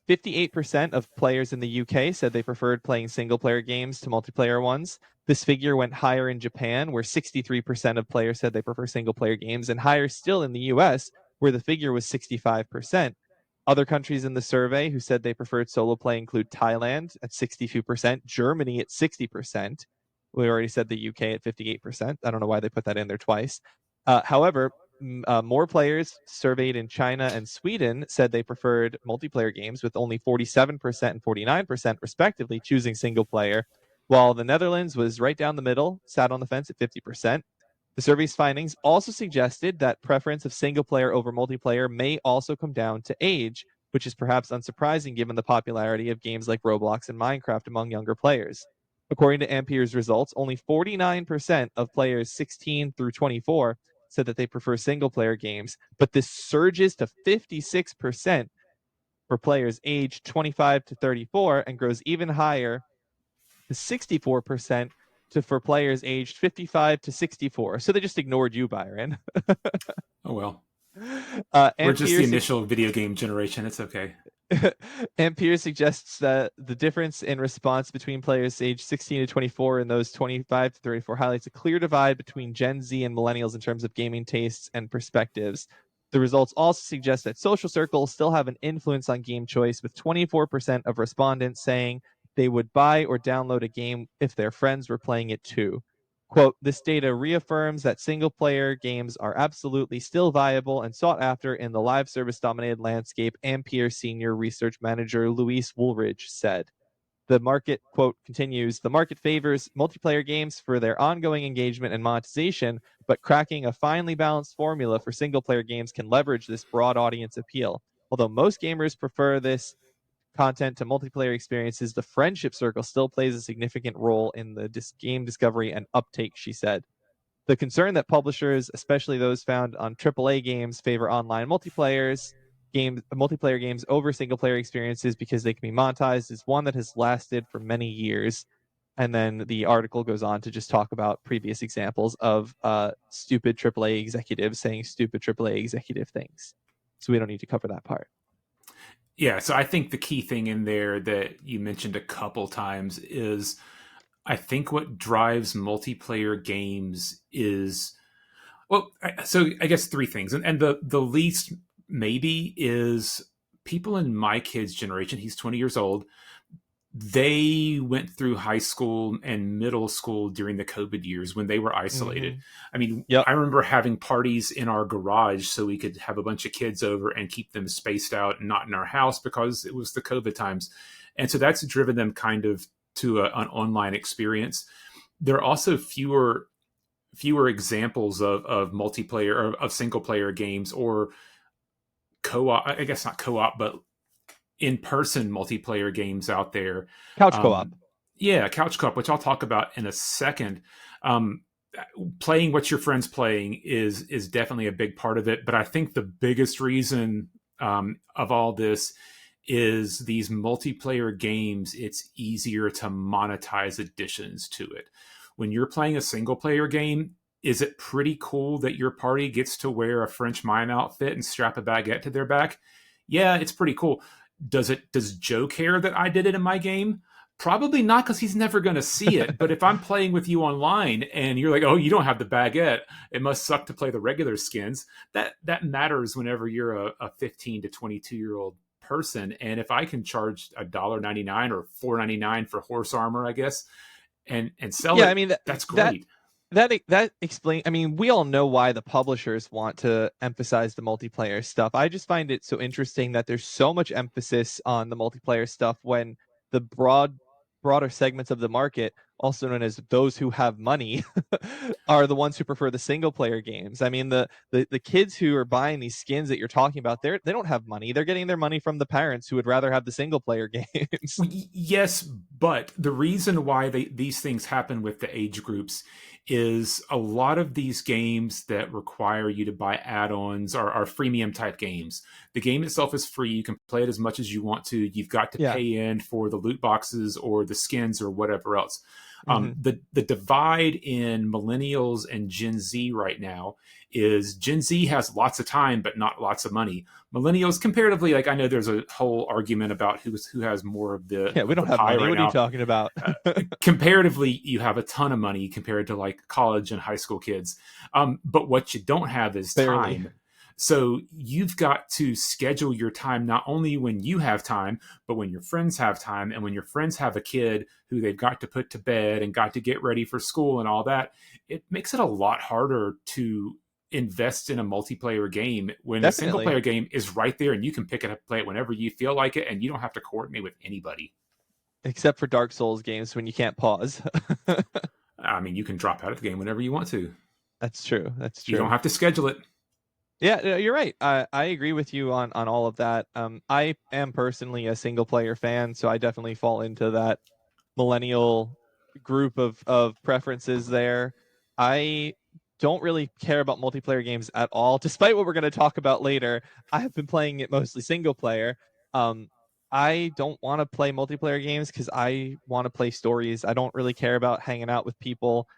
58% of players in the UK said they preferred playing single player games to multiplayer ones. This figure went higher in Japan, where 63% of players said they prefer single player games, and higher still in the US, where the figure was 65%. Other countries in the survey who said they preferred solo play include Thailand at 62%, Germany at 60%. We already said the UK at 58%. I don't know why they put that in there twice. However, more players surveyed in China and Sweden said they preferred multiplayer games, with only 47% and 49% respectively choosing single player, while the Netherlands was right down the middle, sat on the fence at 50%. The survey's findings also suggested that preference of single player over multiplayer may also come down to age, which is perhaps unsurprising given the popularity of games like Roblox and Minecraft among younger players. According to Ampere's results, only 49% of players 16 through 24 said that they prefer single player games, but this surges to 56% for players aged 25 to 34 and grows even higher to 64% for players aged 55 to 64. So they just ignored you, Byron. Oh well, we're just Ampere the initial video game generation. It's okay. Ampere suggests that the difference in response between players aged 16 to 24 and those 25 to 34 highlights a clear divide between Gen Z and millennials in terms of gaming tastes and perspectives. The results also suggest that social circles still have an influence on game choice, with 24% of respondents saying they would buy or download a game if their friends were playing it too. Quote, this data reaffirms that single player games are absolutely still viable and sought after in the live service dominated landscape, Ampere senior research manager Luis Woolridge said. The market, quote, continues, the market favors multiplayer games for their ongoing engagement and monetization, but cracking a finely balanced formula for single player games can leverage this broad audience appeal. Although most gamers prefer this content to multiplayer experiences, the friendship circle still plays a significant role in the game discovery and uptake, she said. The concern that publishers, especially those found on AAA games, favor online multiplayer games over single player experiences because they can be monetized is one that has lasted for many years. And then the article goes on to just talk about previous examples of stupid AAA executives saying stupid AAA executive things. So we don't need to cover that part. Yeah, so I think the key thing in there that you mentioned a couple times is I think what drives multiplayer games is, well, so I guess three things, and the least maybe is people in my kid's generation. He's 20 years old. They went through high school and middle school during the COVID years when they were isolated. Mm-hmm. I mean, Yep. I remember having parties in our garage so we could have a bunch of kids over and keep them spaced out and not in our house because it was the COVID times. And so that's driven them kind of to an online experience. There are also fewer examples of multiplayer or of single player games or co-op, I guess not co-op, but in-person multiplayer games out there. Couch co-op. Um, yeah, couch co-op, which I'll talk about in a second. Um, Playing what your friends playing is definitely a big part of it, but I think the biggest reason of all this is these multiplayer games. It's easier to monetize additions to it. When you're playing a single player game, is it pretty cool that your party gets to wear a French mime outfit and strap a baguette to their back? Yeah, it's pretty cool. Does Joe care that I did it in my game? Probably not, because he's never going to see it. But if I'm playing with you online and you're like, oh, you don't have the baguette, it must suck to play the regular skins. That matters whenever you're a 15 to 22-year-old person. And if I can charge $1.99 or $4.99 for horse armor, I guess, and sell Yeah, I it, mean that's that great. that explain. I mean, we all know why the publishers want to emphasize the multiplayer stuff. I just find it so interesting that there's so much emphasis on the multiplayer stuff when the broader segments of the market also known as those who have money, are the ones who prefer the single player games. I mean, the kids who are buying these skins that you're talking about, they don't have money. They're getting their money from the parents who would rather have the single player games. Well, yes, but the reason why these things happen with the age groups is a lot of these games that require you to buy add-ons are freemium type games. The game itself is free. You can play it as much as you want to. You've got to Yeah. pay in for the loot boxes or the skins or whatever else. Hmm. The divide in millennials and Gen Z right now is Gen Z has lots of time but not lots of money. Millennials, comparatively, like I know there's a whole argument about who has more of Yeah, we the don't have pie money. right What are you now. talking about? Uh, Comparatively, you have a ton of money compared to like college and high school kids. But what you don't have is Barely. time. So you've got to schedule your time not only when you have time, but when your friends have time. And when your friends have a kid who they've got to put to bed and got to get ready for school and all that, it makes it a lot harder to invest in a multiplayer game when a single Definitely. player game is right there and you can pick it up, play it whenever you feel like it, and you don't have to coordinate with anybody. Except for Dark Souls games when you can't pause. I mean, you can drop out of the game whenever you want to. That's true. That's You don't true. have to schedule it. Yeah, you're right. I agree with you on all of that. I am personally a single player fan, so I definitely fall into that millennial group of preferences there. I don't really care about multiplayer games at all, despite what we're going to talk about later. I have been playing it mostly single player. Um, I don't want to play multiplayer games because I want to play stories. I don't really care about hanging out with people.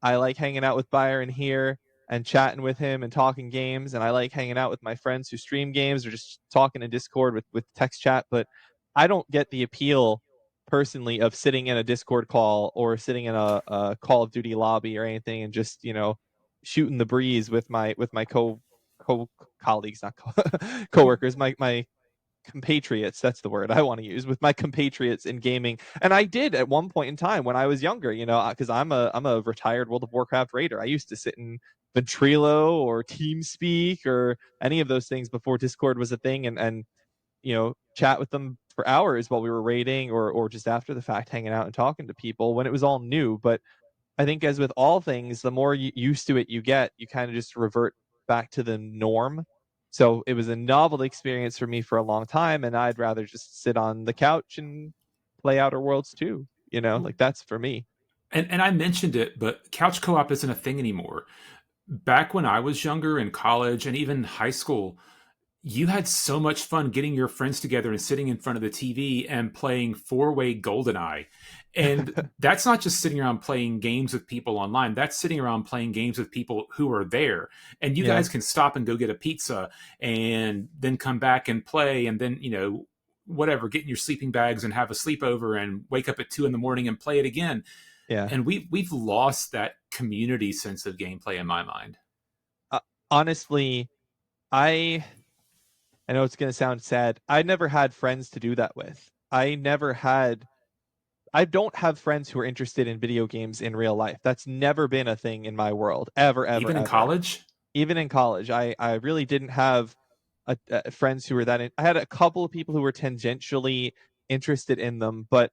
I like hanging out with Byron here and chatting with him and talking games. And I like hanging out with my friends who stream games or just talking in Discord with text chat. But I don't get the appeal personally of sitting in a Discord call or sitting in a Call of Duty lobby or anything and just, shooting the breeze with my co colleagues, not coworkers, my compatriots, that's the word I want to use, with my compatriots in gaming. And I did at one point in time when I was younger, because I'm a retired World of Warcraft raider. I used to sit in Ventrilo or TeamSpeak or any of those things before Discord was a thing, and chat with them for hours while we were raiding, or just after the fact hanging out and talking to people when it was all new. But I think, as with all things, the more used to it you get, you kind of just revert back to the norm. So it was a novel experience for me for a long time, and I'd rather just sit on the couch and play Outer Worlds too. Like that's for me. And I mentioned it, but couch co-op isn't a thing anymore. Back when I was younger in college and even high school, you had so much fun getting your friends together and sitting in front of the TV and playing four-way GoldenEye. And that's not just sitting around playing games with people online. That's sitting around playing games with people who are there. And you Yeah, guys can stop and go get a pizza and then come back and play and then, whatever, get in your sleeping bags and have a sleepover and wake up at 2 in the morning and play it again. yeah. And we've lost that community sense of gameplay in my mind. Uh, Honestly, I I know it's gonna sound sad. I never had friends to do that with. I don't have friends who are interested in video games in real life. That's never been a thing in my world, ever, ever, Even in ever. college, Even in college, I really didn't have friends who were I had a couple of people who were tangentially interested in them, but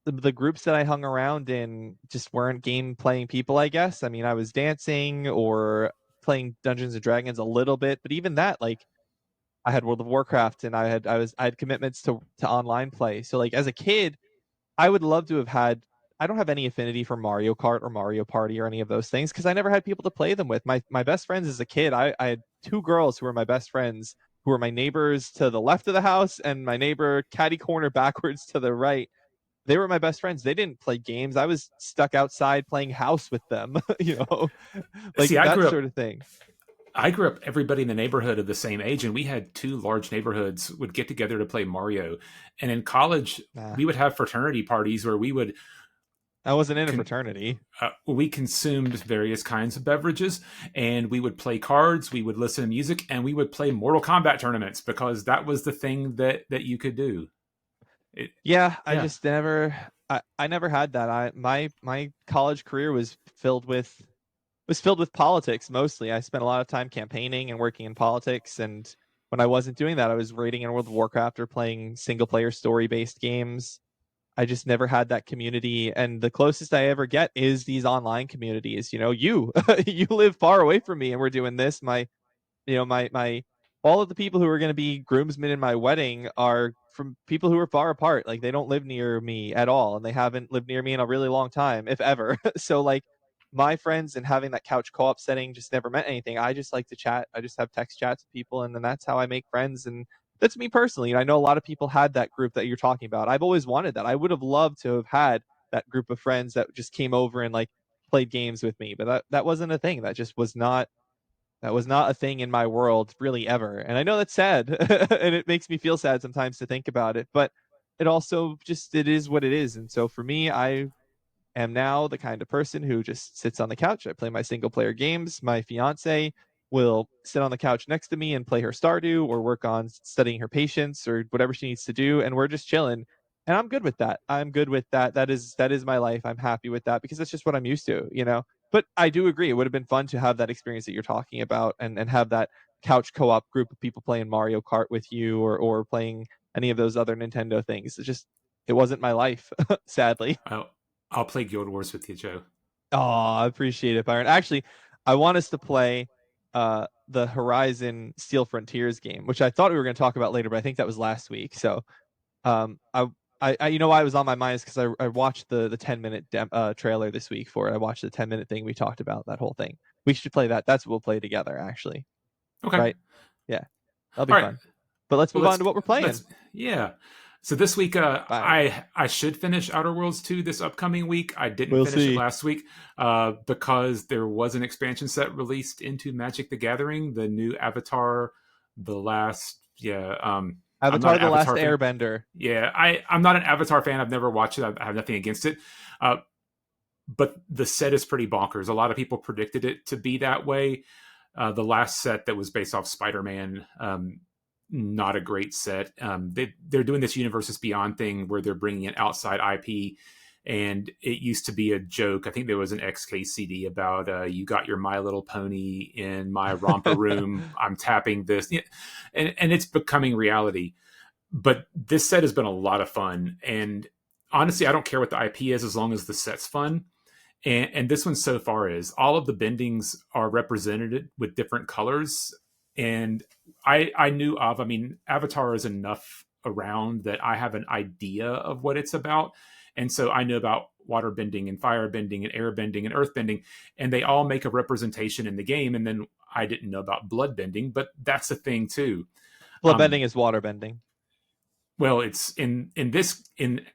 the groups that I hung around in just weren't game playing people, I guess. I mean, I was dancing or playing Dungeons and Dragons a little bit, but even that, like, I had World of Warcraft and I had commitments to online play. So like as a kid, I would love to have had. I don't have any affinity for Mario Kart or Mario Party or any of those things because I never had people to play them with. My best friends as a kid, I had two girls who were my best friends, who were my neighbors to the left of the house and my neighbor catty corner backwards to the right. They were my best friends. They didn't play games. I was stuck outside playing house with them, like see, that sort of thing. I grew up everybody in the neighborhood of the same age, and we had two large neighborhoods would get together to play Mario. And in college, Nah, we would have fraternity parties where I wasn't in a con- fraternity. we consumed various kinds of beverages, and we would play cards, we would listen to music, and we would play Mortal Kombat tournaments because that was the thing that you could do. It, Yeah, I yeah. just never I never had that. My college career was filled with politics mostly. I spent a lot of time campaigning and working in politics, and when I wasn't doing that, I was raiding in World of Warcraft or playing single player story based games. I just never had that community. And the closest I ever get is these online communities. You you live far away from me and we're doing this. My all of the people who are going to be groomsmen in my wedding are from people who are far apart. Like they don't live near me at all, and they haven't lived near me in a really long time, if ever. So like my friends and having that couch co-op setting just never meant anything. I just like to chat. I just have text chats with people, and then that's how I make friends. And that's me personally. And I know a lot of people had that group that you're talking about. I've always wanted that. I would have loved to have had that group of friends that just came over and like played games with me, but that wasn't a thing. That was not a thing in my world really ever. And I know that's sad and it makes me feel sad sometimes to think about it, but it also just it is what it is. And so for me, I am now the kind of person who just sits on the couch. I play my single player games. My fiance will sit on the couch next to me and play her Stardew or work on studying her patience or whatever she needs to do. And we're just chilling. And I'm good with that. I'm good with that. That is my life. I'm happy with that because that's just what I'm used to. But I do agree. It would have been fun to have that experience that you're talking about and have that couch co-op group of people playing Mario Kart with you or playing any of those other Nintendo things. It wasn't my life, sadly. I'll play Guild Wars with you, Joe. Oh, I appreciate it, Byron. Actually, I want us to play the Horizon Steel Frontiers game, which I thought we were going to talk about later, but I think that was last week. So, um, I you know why it was on my mind is because I watched the 10-minute trailer this week for it. I watched the 10-minute thing we talked about, that whole thing. We should play that. That's what we'll play together, actually. Okay. Right? Yeah, that'll be All right. fun. But let's Well, move on to what we're playing. let's yeah. So this week, Byron, I should finish Outer Worlds 2 this upcoming week. I didn't we'll finish it see. last week because there was an expansion set released into Magic the Gathering, the new Avatar, the last yeah. I'm not Avatar: an The Last Avatar fan. Airbender. Yeah, I'm not an Avatar fan. I've never watched it. I have nothing against it. Uh, but the set is pretty bonkers. A lot of people predicted it to be that way. The last set that was based off Spider-Man, not a great set. They're doing this Universes Beyond thing where they're bringing in outside IP, and it used to be a joke. I think there was an XKCD about you got your My Little Pony in my romper room. I'm tapping this, yeah. And it's becoming reality. But this set has been a lot of fun, and honestly, I don't care what the IP is as long as the set's fun. And this one so far is all of the bendings are represented with different colors. And I knew of, I mean, Avatar is enough around that I have an idea of what it's about. And so I know about water bending and fire bending and air bending and earth bending, and they all make a representation in the game. And then I didn't know about blood bending, but that's a thing too. Bloodbending is water bending. Well, it's in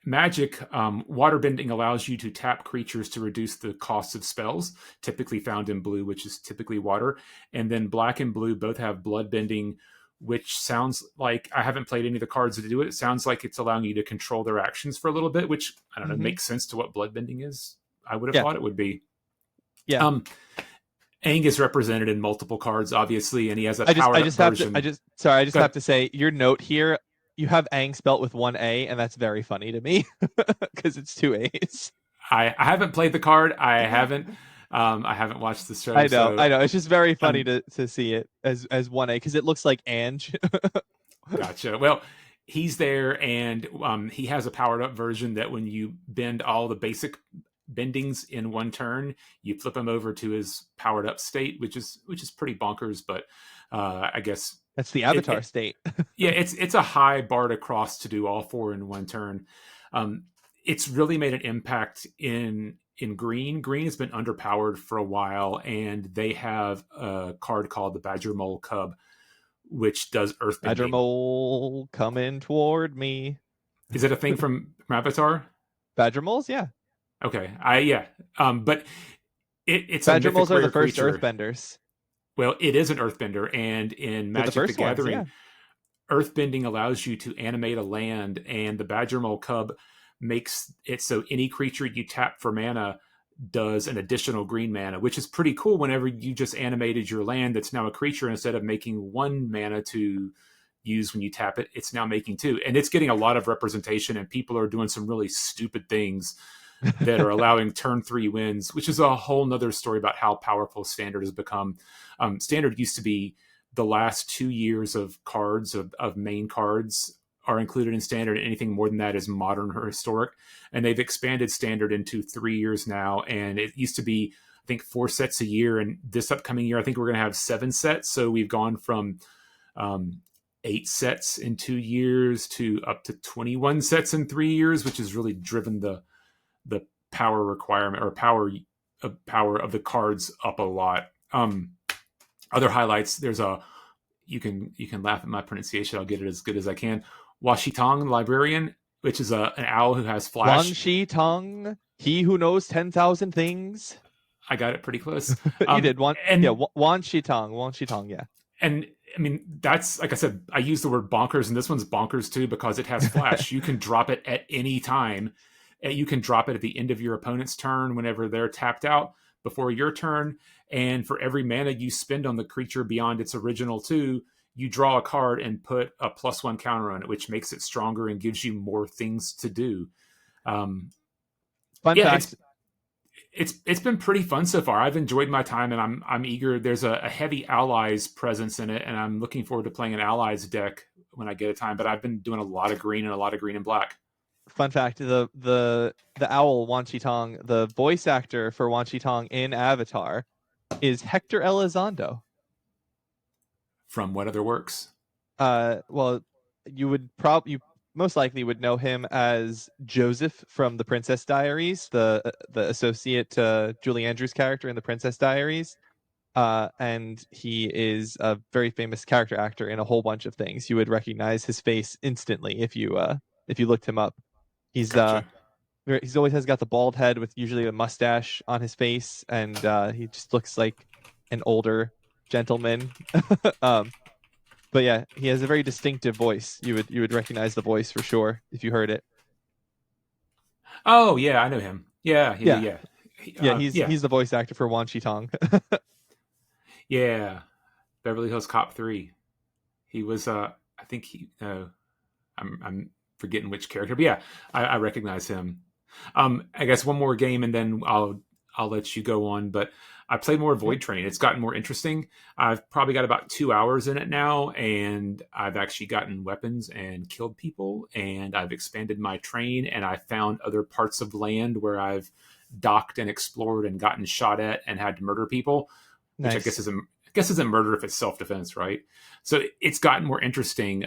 Magic, waterbending allows you to tap creatures to reduce the cost of spells, typically found in blue, which is typically water, and then black and blue both have bloodbending, which sounds like I haven't played any of the cards to do it. It sounds like it's allowing you to control their actions for a little bit, which I don't know Hmm. makes sense to what bloodbending is. I would have Yeah, thought it would be. yeah. Um, Aang is represented in multiple cards, obviously, and he has a I powered up just have to I version. just sorry, I just have But to say your note here, you have Aang spelt with one A, and that's very funny to me because it's two A's. I haven't played the card. I haven't watched the show, I so know. It's just very funny I'm to see it as one A because it looks like Ange. gotcha. Well, he's there, and he has a powered up version that when you bend all the basic bendings in one turn, you flip him over to his powered up state, which is pretty bonkers. But I guess That's the it, Avatar it state. yeah, it's a high bar to cross to do all four in one turn. Um, it's really made an impact in green. Green has been underpowered for a while, and they have a card called the Badger Mole Cub, which does Badger earthbending. mole coming toward me. Is it a thing from Avatar? Badger moles, yeah. Okay, yeah, but it's a Badger moles mythic are the rare first creature. Earthbenders. Well, it is an earthbender, and in They're the Magic the first ones, yeah. Gathering, earthbending allows you to animate a land, and the Badger Mole Cub makes it so any creature you tap for mana does an additional green mana, which is pretty cool whenever you just animated your land that's now a creature instead of making one mana to use when you tap it, it's now making two. And it's getting a lot of representation, and people are doing some really stupid things that are allowing turn three wins, which is a whole nother story about how powerful standard has become. Standard used to be the last 2 years of cards of main cards are included in standard. Anything more than that is modern or historic. And they've expanded standard into 3 years now. And it used to be, I think, 4 sets a year. And this upcoming year, I think we're going to have 7 sets. So we've gone from 8 sets in 2 years to up to 21 sets in 3 years, which has really driven the power requirement or power of the cards up a lot. Other highlights, there's a you can laugh at my pronunciation. I'll get it as good as I can. Washitong Librarian, which is an owl who has Wang flash. Shi Tong, he who knows 10,000 things. I got it pretty close. You did one. Yeah, And Wan Shi Tong. Wan Shi Tong, yeah. and I mean, that's like I said, I use the word bonkers, and this one's bonkers too because it has flash. You can drop it at any time. You can drop it at the end of your opponent's turn whenever they're tapped out before your turn. And for every mana you spend on the creature beyond its original 2, you draw a card and put a +1 counter on it, which makes it stronger and gives you more things to do. Um, Fun yeah, fact. it's been pretty fun so far. I've enjoyed my time, and I'm eager. There's a heavy allies presence in it, and I'm looking forward to playing an allies deck when I get a time. But I've been doing a lot of green and black. Fun fact: the owl Wan Shi Tong, the voice actor for Wan Shi Tong in Avatar, is Hector Elizondo. From what other works? Well, you most likely would know him as Joseph from The Princess Diaries, the associate to Julie Andrews' character in The Princess Diaries. And he is a very famous character actor in a whole bunch of things. You would recognize his face instantly if you looked him up. He's Gotcha. he's always has got the bald head with usually a mustache on his face, and he just looks like an older gentleman. um, but yeah, he has a very distinctive voice. You would recognize the voice for sure if you heard it. Oh yeah, I know him. Yeah, yeah, Yeah, yeah, yeah, yeah. he's Yeah, he's the voice actor for Wan Shi Tong. yeah. Beverly Hills Cop 3. He was. I think he. I'm forgetting which character, but yeah, I recognize him. I guess one more game and then I'll let you go on. But I played more Yeah, Void Train. It's gotten more interesting. I've probably got about 2 hours in it now, and I've actually gotten weapons and killed people, and I've expanded my train, and I found other parts of land where I've docked and explored and gotten shot at and had to murder people, which nice. I guess isn't murder if it's self defense, right? So it's gotten more interesting.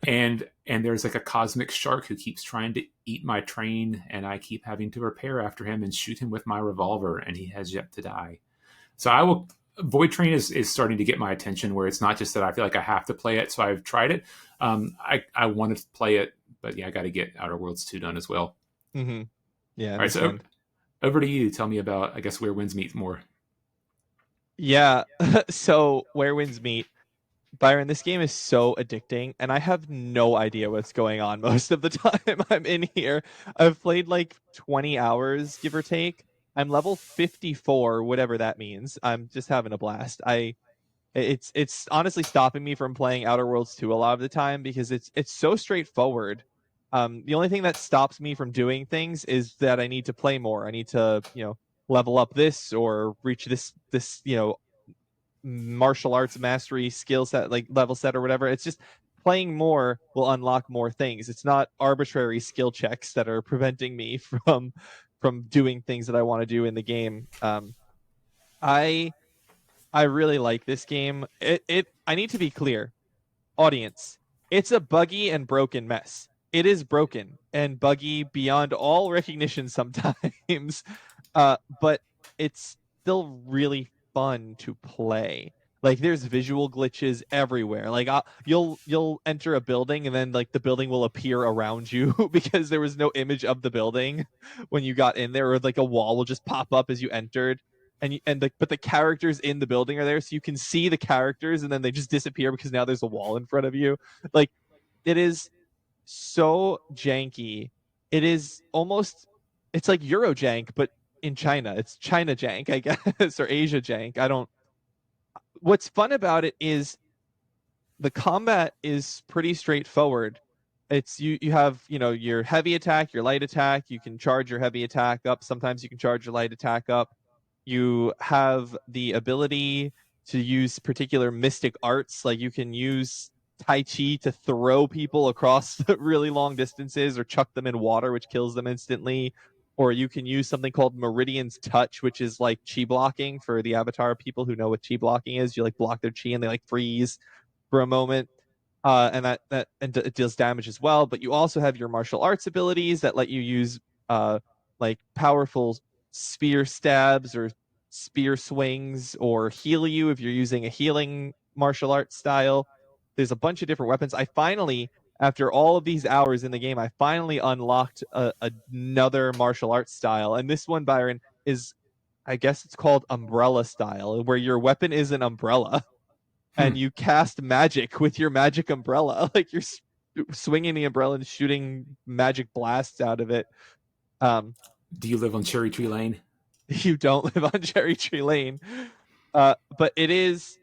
And there's like a cosmic shark who keeps trying to eat my train, and I keep having to repair after him and shoot him with my revolver, and he has yet to die. So I will. Void Train is starting to get my attention, where it's not just that I feel like I have to play it, so I've tried it. I wanted to play it, but yeah, I got to get Outer Worlds 2 done as well. Hmm. Yeah, I All right, so understand. over to you. Tell me about, I guess, Where Winds Meet more. Yeah, so where winds meet. Byron, this game is so addicting, and I have no idea what's going on most of the time I'm in here. I've played like 20 hours, give or take. I'm level 54, whatever that means. I'm just having a blast. It's honestly stopping me from playing Outer Worlds 2 a lot of the time because it's so straightforward. The only thing that stops me from doing things is that I need to play more. I need to, level up this or reach this, martial arts mastery skill set, like level set or whatever. It's just playing more will unlock more things. It's not arbitrary skill checks that are preventing me from doing things that I want to do in the game. I I really like this game. It I need to be clear, audience. It's a buggy and broken mess. It is broken and buggy beyond all recognition sometimes. But it's still really fun to play. Like there's visual glitches everywhere. Like you'll enter a building and then like the building will appear around you because there was no image of the building when you got in there, or like a wall will just pop up as you entered. But the characters in the building are there, so you can see the characters, and then they just disappear because now there's a wall in front of you. Like it is so janky. It is almost it's like Eurojank, but in China. It's China jank, I guess, or Asia jank. I don't. What's fun about it is the combat is pretty straightforward. It's you have, your heavy attack, your light attack. You can charge your heavy attack up. Sometimes you can charge your light attack up. You have the ability to use particular mystic arts. Like you can use Tai Chi to throw people across really long distances or chuck them in water, which kills them instantly. Or you can use something called Meridian's Touch, which is like chi blocking for the Avatar people who know what chi blocking is. You like block their chi and they like freeze for a moment. And it deals damage as well. But you also have your martial arts abilities that let you use like powerful spear stabs or spear swings, or heal you if you're using a healing martial arts style. There's a bunch of different weapons. I finally, after all of these hours in the game, I finally unlocked another martial arts style, and this one, Byron, is, I guess it's called umbrella style, where your weapon is an umbrella Hmm. and you cast magic with your magic umbrella. Like you're swinging the umbrella and shooting magic blasts out of it. Um, Do you live on Cherry Tree Lane? you don't live on Cherry Tree Lane, but it is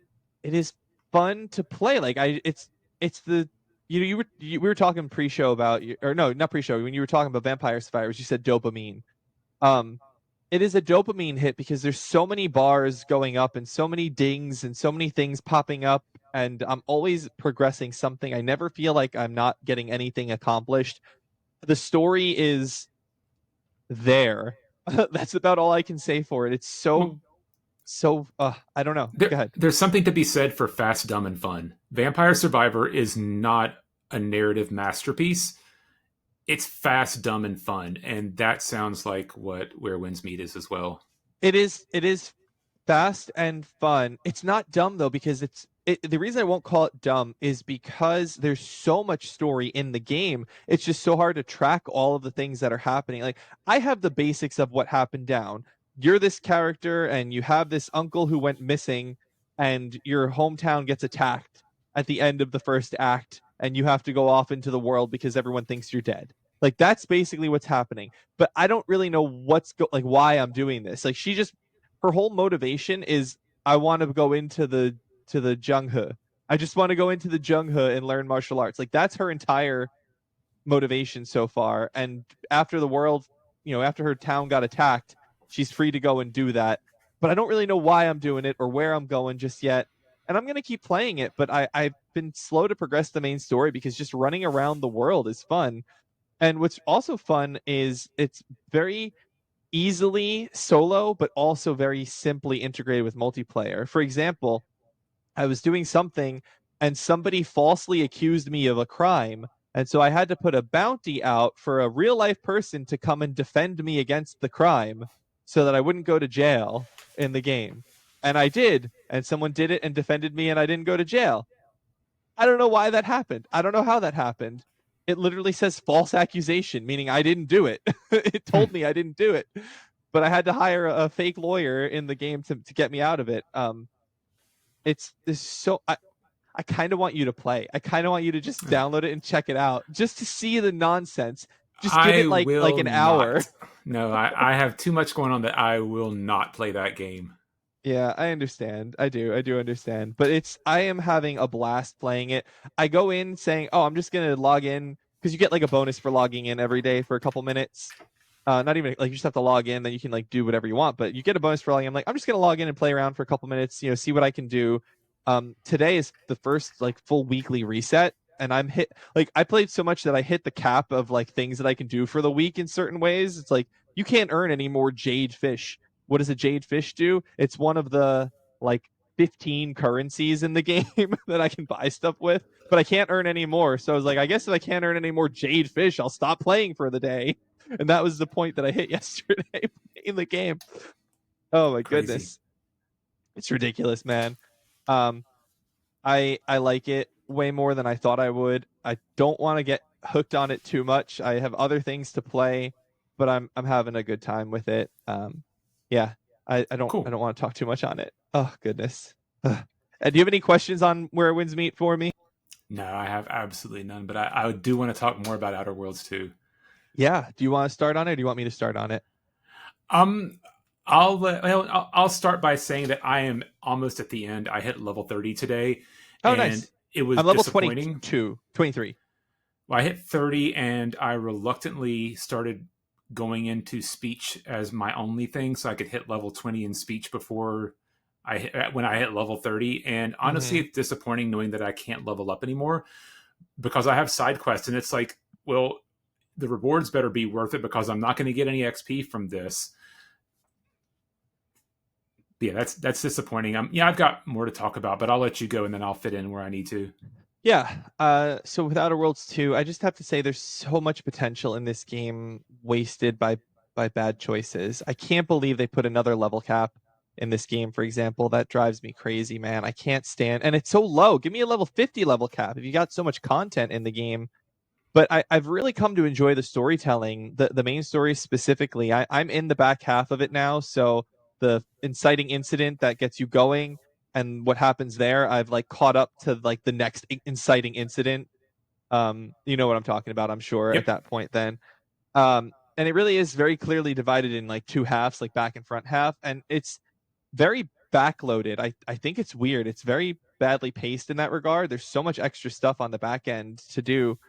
fun to play. Like it's the we were talking pre-show about, or no, not pre-show, when you were talking about Vampire Survivors, you said dopamine. Um, it is a dopamine hit because there's so many bars going up and so many dings and so many things popping up, and I'm always progressing something. I never feel like I'm not getting anything accomplished. The story is there. That's about all I can say for it. It's Well, so I don't know. Go ahead. there's something to be said for fast, dumb, and fun. Vampire Survivor is not a narrative masterpiece. It's fast, dumb, and fun, and that sounds like what Where Winds Meet is as well. It is fast and fun. It's not dumb though, because the reason I won't call it dumb is because there's so much story in the game. It's just so hard to track all of the things that are happening. Like, I have the basics of what happened down. You're this character and you have this uncle who went missing, and your hometown gets attacked at the end of the first act, and you have to go off into the world because everyone thinks you're dead. Like, that's basically what's happening. But I don't really know like why I'm doing this. Like, her whole motivation is, I want to go into the Junghe. I just want to go into the Junghe and learn martial arts. Like, that's her entire motivation so far. And after the world, after her town got attacked, she's free to go and do that. But I don't really know why I'm doing it or where I'm going just yet. And I'm gonna keep playing it, but I've been slow to progress the main story because just running around the world is fun. And what's also fun is it's very easily solo, but also very simply integrated with multiplayer. For example, I was doing something and somebody falsely accused me of a crime. And so I had to put a bounty out for a real life person to come and defend me against the crime so that I wouldn't go to jail in the game. And I did. And someone did it and defended me, and I didn't go to jail. I don't know why that happened. I don't know how that happened. It literally says false accusation, meaning I didn't do it. It Hmm. told me I didn't do it, but I had to hire a fake lawyer in the game to get me out of it. It's this so I kind of want you to play. I kind of want you to just download it and check it out, just to see the nonsense. Just give I it like will an hour. not. No, I have too much going on that I will not play that game. Yeah, I understand. I do understand. But I am having a blast playing it. I go in saying, "Oh, I'm just gonna log in," because you get like a bonus for logging in every day for a couple minutes. Not even like, you just have to log in, then you can like do whatever you want. But you get a bonus for logging in. I'm like, I'm just gonna log in and play around for a couple minutes, see what I can do. Today is the first like full weekly reset, and I'm hit like I played so much that I hit the cap of like things that I can do for the week in certain ways. It's like you can't earn any more jade fish. What does a jade fish do? It's one of the like 15 currencies in the game that I can buy stuff with, but I can't earn any more. So I was like, I guess if I can't earn any more jade fish, I'll stop playing for the day. And that was the point that I hit yesterday in the game. Oh my Crazy. goodness. It's ridiculous, man. Um, I like it way more than I thought I would. I don't want to get hooked on it too much. I have other things to play, but I'm having a good time with it. Yeah, I Cool. don't want to talk too much on it. Oh goodness. Ugh. Do you have any questions on Where Winds Meet for me? No, I have absolutely none, but I do want to talk more about Outer Worlds too. Yeah. Do you want to start on it, or do you want me to start on it? Um, I'll start by saying that I am almost at the end. I hit level 30 today, Oh, and nice. it was I'm level disappointing. 22, 23. Well, I hit 30, and I reluctantly started going into speech as my only thing, so I could hit level 20 in speech before when I hit level 30. And honestly, Hmm. it's disappointing knowing that I can't level up anymore because I have side quests, and it's like, well, the rewards better be worth it because I'm not going to get any XP from this. But yeah, that's disappointing. Yeah, I've got more to talk about, but I'll let you go and then I'll fit in where I need to. Yeah. So with Outer Worlds 2, I just have to say there's so much potential in this game wasted by bad choices. I can't believe they put another level cap in this game, for example. That drives me crazy, man. I can't stand, and it's so low. Give me a level 50 level cap if you got so much content in the game. But I've really come to enjoy the storytelling, the main story specifically. I'm in the back half of it now, so the inciting incident that gets you going and what happens there, I've like caught up to like the next inciting incident. You know what I'm talking about, I'm sure, at Yep. that point then. And it really is very clearly divided in like two halves, like back and front half, and it's very backloaded. I think it's weird. It's very badly paced in that regard. There's so much extra stuff on the back end to do.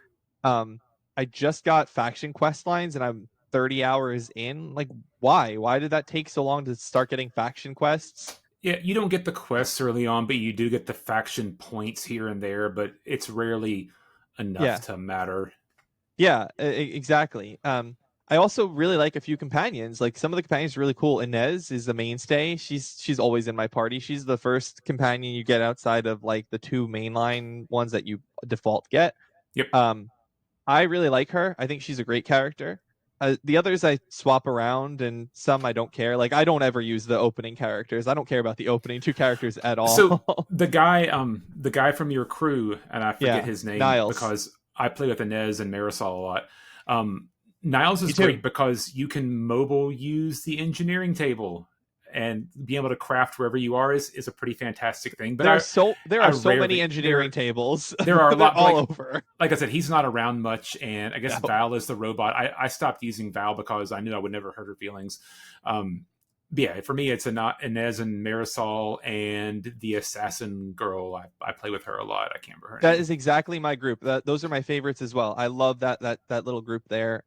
um, I just got faction quest lines and I'm 30 hours in. Like, why? Why did that take so long to start getting faction quests? Yeah, you don't get the quests early on, but you do get the faction points here and there, but it's rarely enough Yeah, to matter. yeah, exactly. I also really like a few companions. Like some of the companions are really cool. Inez is the mainstay. She's always in my party. She's the first companion you get outside of like the two mainline ones that you default get. Yep. Um, I really like her. I think she's a great character. The others I swap around, and some I don't care. Like I don't ever use the opening characters. I don't care about the opening two characters at So all. the guy from your crew, and I forget Yeah, his name Niles. because I play with Inez and Marisol a lot. Um, Niles Me is too. great because you can mobile use the engineering table and being able to craft wherever you are is a pretty fantastic thing. But There I are so many rarely engineering tables. there are a They're lot, but all over. like I said, he's not around much, and I guess No. Val is the robot. I stopped using Val because I knew I would never hurt her feelings. Um, but yeah, for me, it's Inez and Marisol and the assassin girl. I play with her a lot. I can't remember her That name. is exactly my group. Those are my favorites as well. I love that little group there.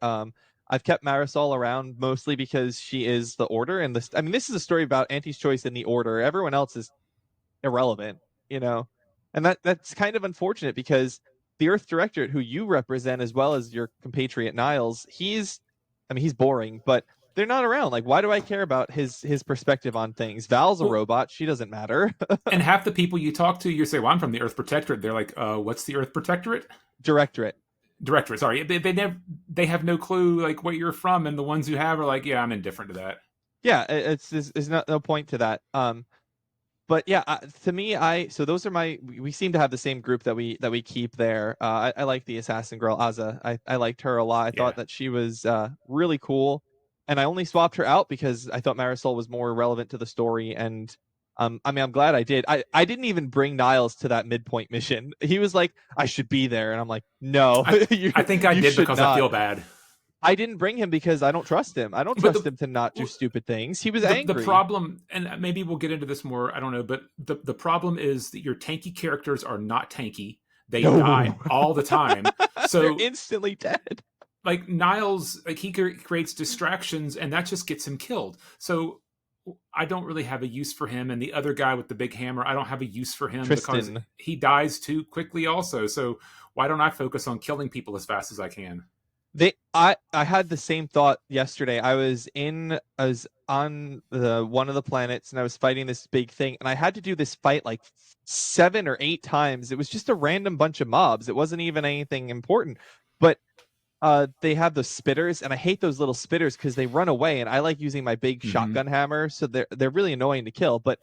I've kept Marisol around mostly because she is the Order, and this. I mean, this is a story about Auntie's choice in the Order. Everyone else is irrelevant, you know, and that's kind of unfortunate because the Earth Directorate, who you represent as well as your compatriot Niles, I mean, he's boring, but they're not around. Like, why do I care about his perspective on things? Val's a Well, robot; she doesn't matter. and half the people you talk to, you say, "Well, I'm from the Earth Protectorate." They're like, "What's the Earth Protectorate?" Directorate. Directorate. Sorry, they have no clue like what you're from, and the ones who have are like, "Yeah, I'm indifferent to that." Yeah, it's no point to that. But yeah, to me, I so those are we seem to have the same group that we keep there. I like the assassin girl Aza. I liked her a lot. I Yeah. thought that she was really cool, and I only swapped her out because I thought Marisol was more relevant to the story. And I mean, I'm glad I did. I didn't even bring Niles to that midpoint mission. He was like, I should be there, and I'm like, no, I you I think I you did should because I not. feel bad. I didn't bring him because I don't trust him. I don't But trust him to not do stupid things. He was the angry. problem, and maybe we'll get into this more, I don't know, but the problem is that your tanky characters are not tanky. They die No, all the time. they're So instantly dead. like Niles, like he creates distractions and that just gets him killed. So I don't really have a use for him, and the other guy with the big hammer, I don't have a use for him because Tristan. he dies too quickly also. So why don't I focus on killing people as fast as I can? I had the same thought yesterday. I was on the one of the planets and I was fighting this big thing and I had to do this fight like 7 or 8 times. It was just a random bunch of mobs. It wasn't even anything important. But they have the spitters and I hate those little spitters because they run away and I like using my big Mm-hmm. shotgun hammer, so they're really annoying to kill. But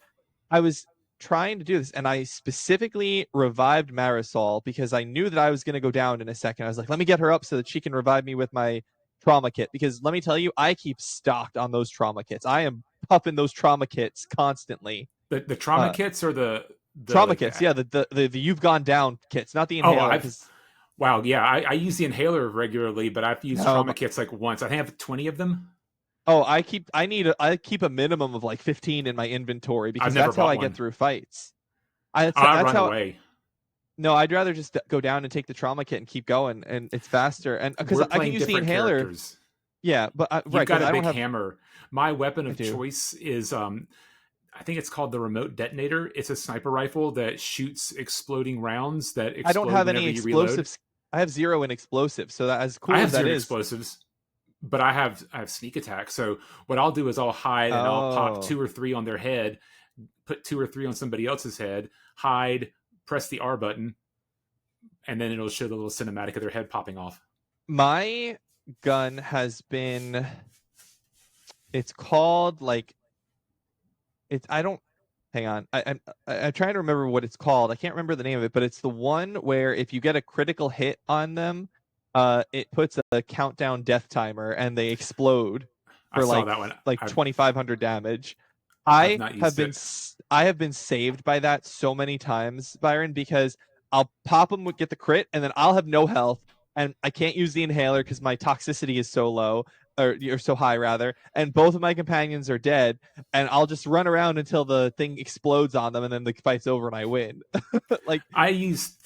I was trying to do this and I specifically revived Marisol because I knew that I was going to go down in a second. I was like, let me get her up so that she can revive me with my trauma kit, because let me tell you, I keep stocked on those trauma kits. I am pumping those trauma kits constantly. The trauma Uh kits or the Trauma like kits, yeah, the you've gone down kits, not the oh, inhaler, I've because wow, yeah, I use the inhaler regularly, but I've used trauma um kits like once. I think I have 20 of them. oh, I keep a minimum of like 15 in my inventory I've because never that's how bought I get one. through fights. I That's run how. away. No, I'd rather just go down and take the trauma kit and keep going, and it's faster. And because We're I can playing use the different inhaler, characters. yeah, but right, You've because got a I don't big have. hammer. My weapon I of do. choice is I think it's called the remote detonator. It's a sniper rifle that shoots exploding rounds that I don't explode have any whenever you reload. explosives. I have 0 in explosives. So that, as I cool have as that zero is. explosives, but I have sneak attack. So what I'll do is I'll hide and I'll pop Oh, two or three on their head, put two or three on somebody else's head, hide, press the R button, and then it'll show the little cinematic of their head popping off. my gun has been. It's called like it's. I don't. Hang on. I'm trying to remember what it's called. I can't remember the name of it, but it's the one where if you get a critical hit on them, it puts a countdown death timer and they explode I for saw that one. like I've 2,500 damage. I've not used it. I have been saved by that so many times, Byron, because I'll pop them, get the crit, and then I'll have no health, and I can't use the inhaler because my toxicity is so low or so high rather, and both of my companions are dead, and I'll just run around until the thing explodes on them, and then the fight's over and I win. Like, I use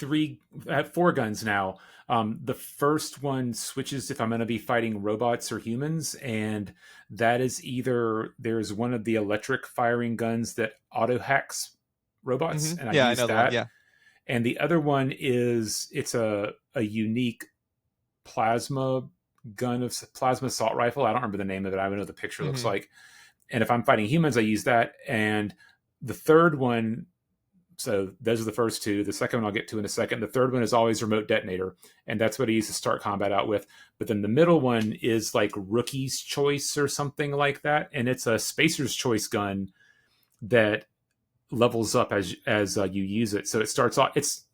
I have four guns now. The first one switches if I'm going to be fighting robots or humans, and that is either there's one of the electric firing guns that auto hacks robots, and I yeah, I use know the one. that. Yeah. And the other one is it's a unique plasma gun of plasma assault rifle. I don't remember the name of it. I don't know what the picture looks hmm like. And if I'm fighting humans, I use that. And the third one, so those are the first two. The second one I'll get to in a second. The third one is always remote detonator, and that's what I use to start combat out with. But then the middle one is like rookie's choice or something like that, and it's a spacer's choice gun that levels up as you use it. So it starts off. It's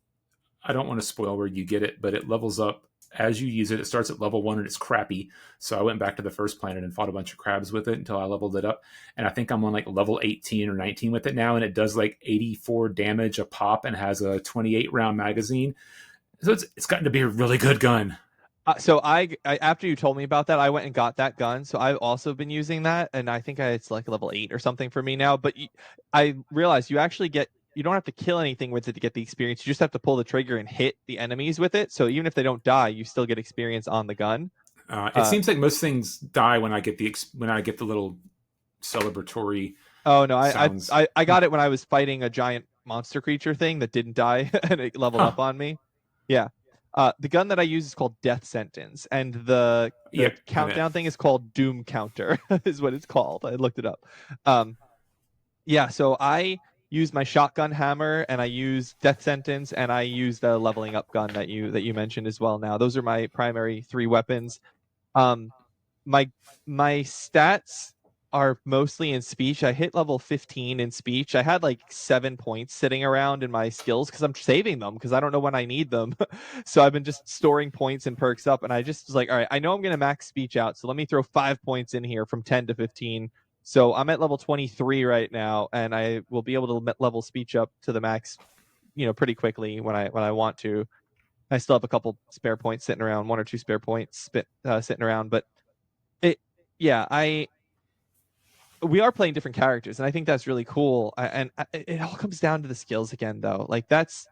I don't want to spoil where you get it, but it levels up as you use it. It starts at level 1 and it's crappy. So I went back to the first planet and fought a bunch of crabs with it until I leveled it up. And I think I'm on like level 18 or 19 with it now. And it does like 84 damage a pop and has a 28 round magazine. So it's gotten to be a really good gun. So after you told me about that, I went and got that gun. So I've also been using that, and I think it's like level 8 or something for me now. But I realized you don't have to kill anything with it to get the experience. You just have to pull the trigger and hit the enemies with it. So even if they don't die, you still get experience on the gun. It Uh, seems like most things die when I get the little celebratory oh no, sounds. I got it when I was fighting a giant monster creature thing that didn't die and it leveled Huh. up on me. Yeah. The gun that I use is called Death Sentence, and Yeah, the I know. countdown thing is called Doom Counter, is what it's called. I looked it up. Um, yeah, so I use my shotgun hammer, and I use Death Sentence, and I use the leveling up gun that you mentioned as well. Now, those are my primary three weapons. Um, my my stats are mostly in speech. I hit level 15 in speech. I had like 7 points sitting around in my skills because I'm saving them because I don't know when I need them. So I've been just storing points and perks up. And I just was like, all right, I know I'm going to max speech out. So let me throw 5 points in here from 10 to 15. So I'm at level 23 right now, and I will be able to level speech up to the max, pretty quickly when I want to. I still have a couple spare points sitting around, one or two spare points sitting around, but it, yeah, I we are playing different characters, and I think that's really cool. It all comes down to the skills again, though. Like that's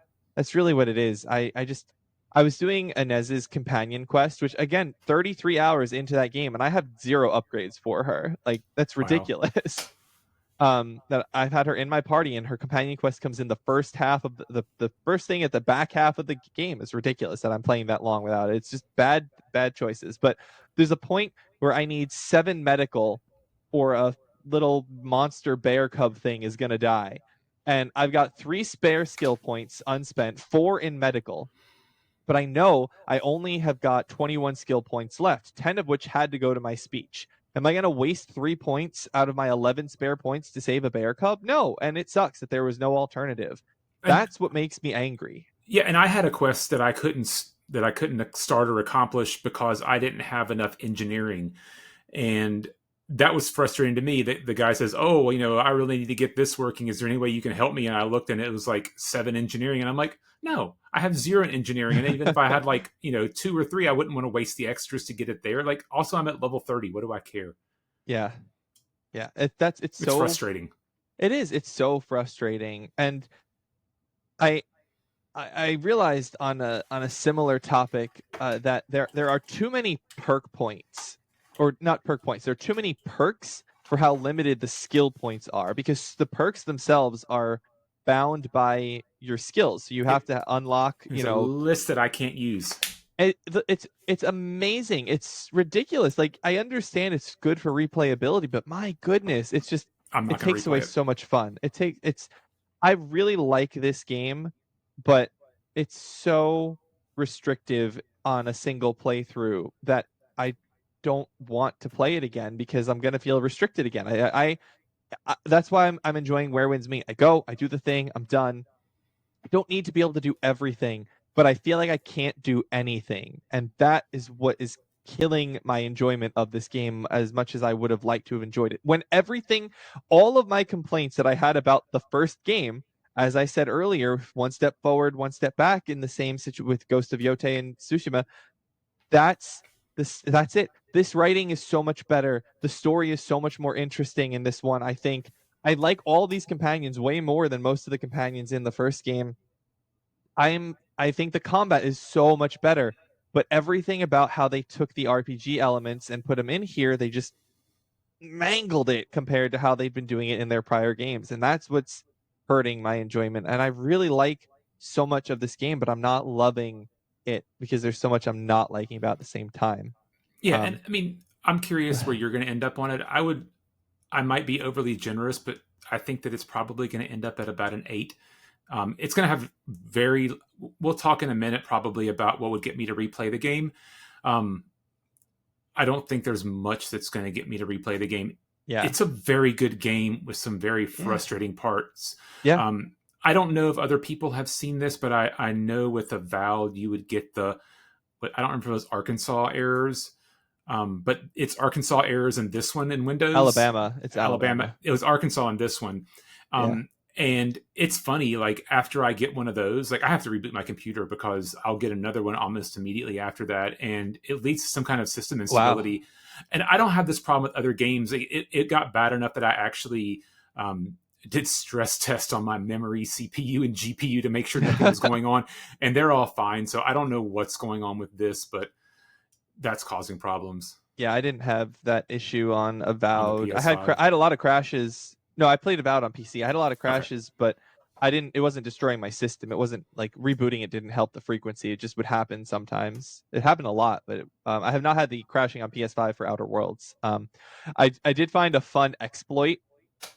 really what it is. I was doing Inez's companion quest, which again, 33 hours into that game, and I have 0 upgrades for her. Like that's Wow. ridiculous. That I've had her in my party, and her companion quest comes in the first half of the first thing at the back half of the game. Is ridiculous that I'm playing that long without it. It's just bad choices. But there's a point where I need 7 medical, or a little monster bear cub thing is gonna die, and I've got 3 spare skill points unspent, 4 in medical, but I know I only have got 21 skill points left, 10 of which had to go to my speech. Am I going to waste 3 points out of my 11 spare points to save a bear cub? No. And it sucks that there was no alternative. And That's what makes me angry. yeah, and I had a quest that I couldn't start or accomplish because I didn't have enough engineering, and that was frustrating to me. That the guy says, "Oh, I really need to get this working. Is there any way you can help me?" And I looked, and it was like 7 engineering, and I'm like, "No, I have 0 engineering." And even if I had like 2 or 3, I wouldn't want to waste the extras to get it there. Like, also, I'm at level 30. What do I care? Yeah. Yeah. It's frustrating. It is. It's so frustrating. And I, I realized on a similar topic, that there are too many perk points, or not perk points. There are too many perks for how limited the skill points are, because the perks themselves are bound by your skills. So you Yep. have to unlock, There's a list that I can't use. it's amazing. It's ridiculous. Like, I understand it's good for replayability, but my goodness, I'm it not going to takes away replay it. so much fun. It's I really like this game, but it's so restrictive on a single playthrough that I don't want to play it again because I'm gonna feel restricted again. That's why I'm enjoying Where Winds Meet. I go, I do the thing, I'm done. I don't need to be able to do everything, but I feel like I can't do anything. And that is what is killing my enjoyment of this game as much as I would have liked to have enjoyed it. When everything, all of my complaints that I had about the first game, as I said earlier, one step forward, one step back in the same situation with Ghost of Yotei and Tsushima, that's that's it. This writing is so much better. The story is so much more interesting in this one. I think I like all these companions way more than most of the companions in the first game. I think the combat is so much better, but everything about how they took the RPG elements and put them in here, they just mangled it compared to how they've been doing it in their prior games, and that's what's hurting my enjoyment. And I really like so much of this game, but I'm not loving it because there's so much I'm not liking about at the same time. Yeah, and Um, I mean, I'm curious where you're going to end up on it. I might be overly generous, but I think that it's probably going to end up at about an 8. It's going to have very. We'll talk in a minute probably about what would get me to replay the game. Um, I don't think there's much that's going to get me to replay the game. yeah, It's a very good game with some very yeah, frustrating parts. yeah. Um, I don't know if other people have seen this, but I know with Avowed you would get but I don't remember those Arkansas errors. But it's Arkansas errors in this one in Windows. Alabama, it's Alabama. Alabama. It was Arkansas in this one. Yeah. Um, and it's funny, like after I get one of those, like I have to reboot my computer because I'll get another one almost immediately after that. And it leads to some kind of system Wow. instability. And I don't have this problem with other games. It got bad enough that I actually did stress test on my memory, CPU, and GPU to make sure nothing was going on. And they're all fine. So I don't know what's going on with this, but that's causing problems Yeah, I didn't have that issue on on the Avowed. PS5. I had a lot of crashes. No, I played Avowed on PC. I had a lot of Okay. crashes, but I didn't. It wasn't destroying my system. It wasn't like rebooting it didn't help the frequency. It just would happen sometimes. It happened a lot, but I have not had the crashing on PS5 for Outer Worlds. I did find a fun exploit